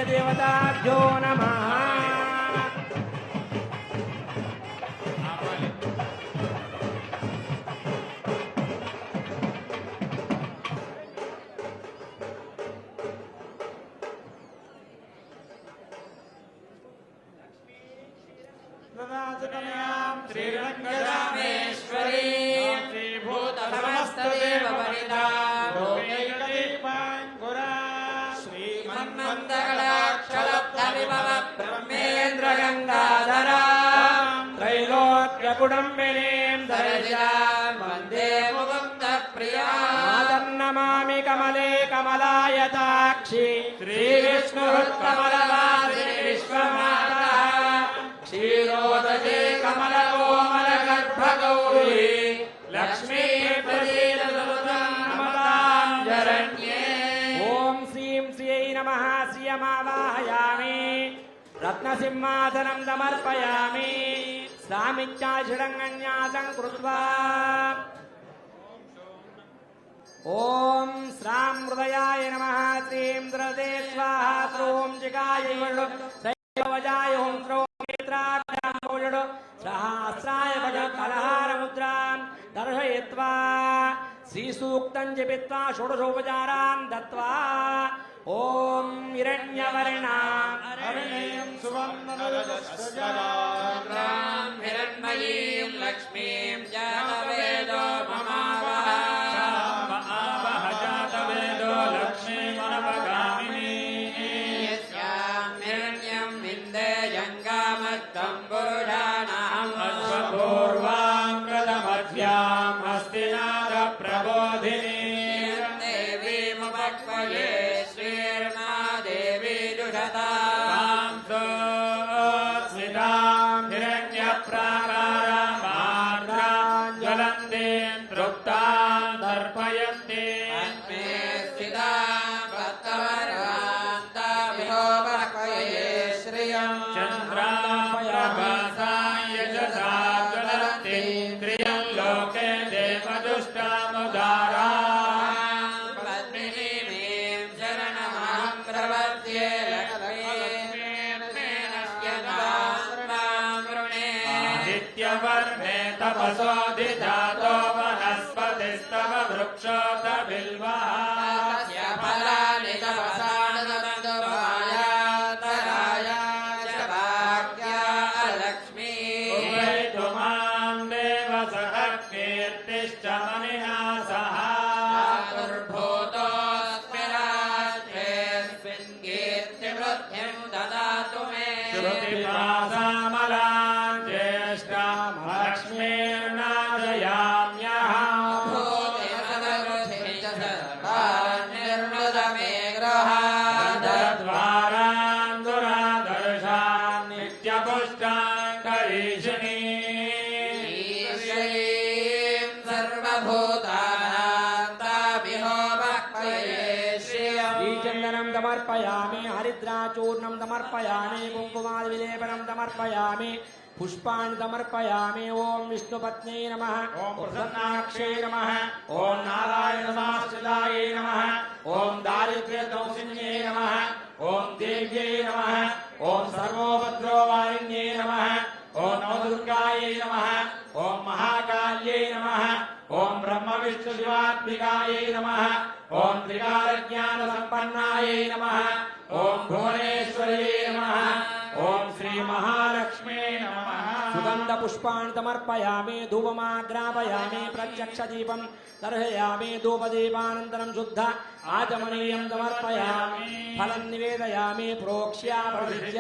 देवताभ्यो नमः श्रीरङ्गरामेश्वरी श्रीभूतसमस्तदेववनिता ब्रह्मेन्द्र गंगाधरा त्रैलोक्यकुटुम्बिनीं धरजां वन्दे मुकुन्दप्रिया नमामि कमले कमलायताक्षि श्रीविष्णुरुत्कमलवासिनि विश्वमाता क्षीरोदजे कमलकोमलगर्भगौरी लक्ष्मी प्रसीदतुर्गमदाञ्जरण्ये ॐ श्रीं श्रियै नमः श्रियमावाहयामि रत्नसिंहासनं समर्पयामि सामिच्छा षडङ्गन्यासं कृत्वा ॐ श्रां हृदयाय नमः श्रीं द्रदे स्वाहा श्रों जिगाय वजाय ॐ श्रों नेत्राभ्यां सहस्राय भज कलहारमुद्रां दर्शयित्वा श्रीसूक्तं जपित्वा षोडशोपचारान् दत्त्वा ॐ हिरण्यवर्णां सुवर्णमृगस्वजां हिरण्मयीं लक्ष्मीं जातवेदो ममावह जातवेदो लक्ष्मीमनवगामिनी यस्यां हिरण्यं विन्देयङ्गामत्तं पुरुषाणाम् अश्वपूर्वां कृतमध्यां हस्तिनादप्रबोधिनी देवीमुपक्वये श्रीर्मादेवी जुषताम् स्मितां हिरण्यप्राकारां मार्गां ज्वलन्तीं तृप्तां दर्पयन्ति अस्मे स्थितां भक्तवर्गान्ताभिहोपक्वये श्रियम् चन्द्रां प्रभासां यशसा ज्वलन्ति त्रियं लोके देवदुष्टामुदाराः पद्मिनीं शरणमहं प्रपद्ये आदित्यवर्णे तपसोऽधिजातो वनस्पतिस्तव वृक्षोत बिल्वः फलानि तपसानन्दमायातराय च भाग्या लक्ष्मी उभयतु मां देव सह कीर्तिश्च मनिना सह दुर्भूतोऽस्मि राष्ट्रेऽस्मिन् कीर्तिवृद्धिं ददातु मे श्रुतिपासामलां ज्येष्ठां लक्ष्मीर्नाशयाम्यहम् भूतिमदवृद्धिं च सर्वान् निर्मृद मे गृहात् द्वारां दुरादर्शां नित्यपुष्टां करीषिणी ईश्वरीं सर्वभूतानां ताभिहोपक्वये श्रियम् श्रीचन्दनं समर्पयामि हरिद्राचूर्णं समर्पयामि कुङ्कुमादिविलेपनं समर्पयामि पुष्पाणि समर्पयामि ॐ विष्णुपत्न्यै नमः ॐ प्रसन्नाक्षै नमः ॐ नारायणसमाश्रितायै नमः ॐ दारिद्र्यदंशिन्यै नमः ॐ देव्यै नमः ॐ सर्वोपद्रववारिण्यै नमः ॐ नवदुर्गायै नमः ॐ महाकाल्यै नमः ॐ ब्रह्म महाविष्णुशिवात्मिकायै नमः ॐ त्रिकालज्ञानसम्पन्नायै नमः ॐ भुवनेश्वर्यै नमः ॐ श्रीमहालक्ष्मी नमः सुगन्धपुष्पाणि समर्पयामि धूपमाग्रापयामि प्रत्यक्षदीपं दर्शयामि धूपदीपानन्तरं शुद्ध आचमनीयं समर्पयामि फलं निवेदयामि प्रोक्ष्य प्रविज्य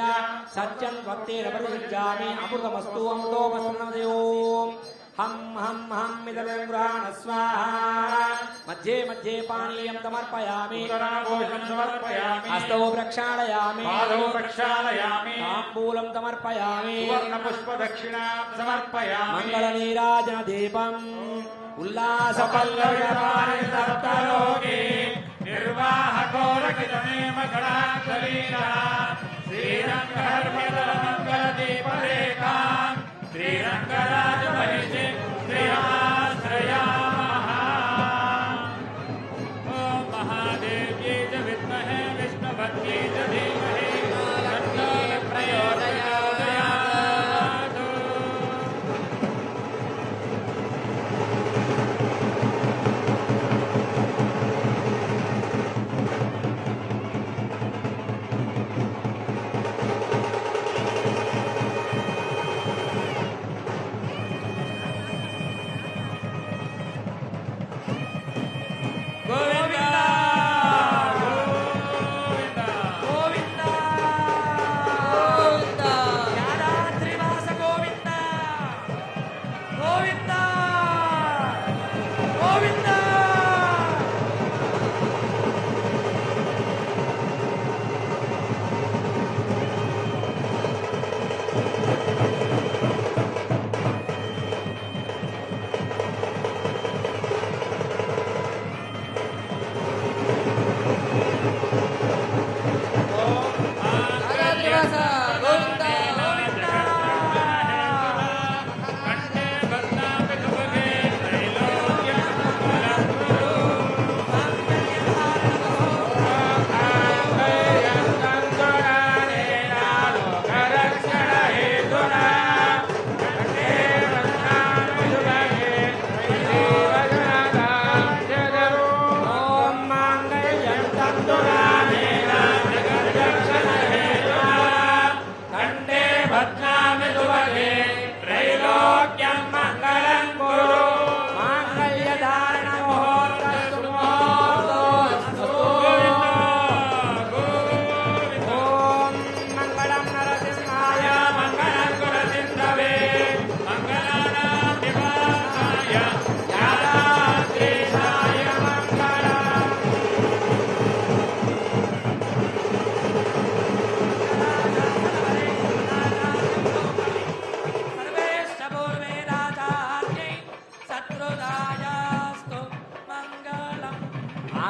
सत्यं भक्तेन परियुज्यामि अमृतमस्तु अमृतोपस्मृते ओम् हम हम हम मिदं गृहाण स्वाहा मध्ये मध्ये पानीयं समर्पयामि उत्तराघोषं समर्पयामि हस्तौ प्रक्षालयामि पादौ प्रक्षालयामि ताम्बूलं समर्पयामि सुवर्णपुष्पदक्षिणां समर्पयामि मङ्गलनीराजनदीपम् उल्लासपल्लवपारितप्तलोके निर्वाहकोरकितनेमकणाक्षरीरः श्रीरङ्गहर्म्यदलमङ्गलदीपरेखां श्रीरङ्गराजमहिषे श्रियाश्रयामः ॐ महादेव्यै च विद्महे विष्णुपत्न्यै च धीमहि तन्नो प्रचोदयात्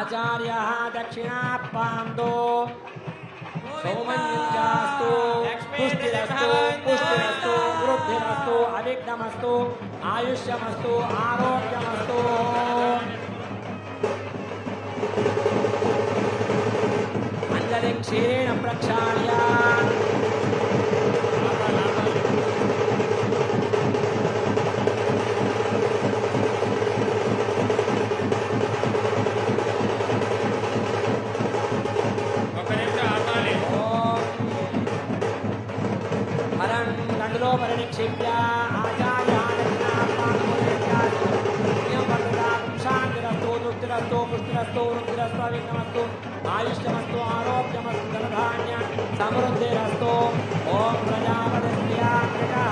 आचार्यः दक्षिणापान्दो सौमन्यश्चास्तु पुष्टिरस्तु पुष्टिरस्तु वृद्धिरस्तु अविघ्नमस्तु आयुष्यमस्तु आरोग्यमस्तु अंजलिं क्षीरेण प्रक्षाल्य परिनिक्षिप्य शांतिरस्तु तृप्तिरस्तु पुष्टिरस्तु वृद्धिरस्तु अविघ्नमस्तु आयुष्यमस्तु आरोग्यमस्तु धनधान्य समृद्धिरस्तु ओम प्रजापतिर्यात्रिकः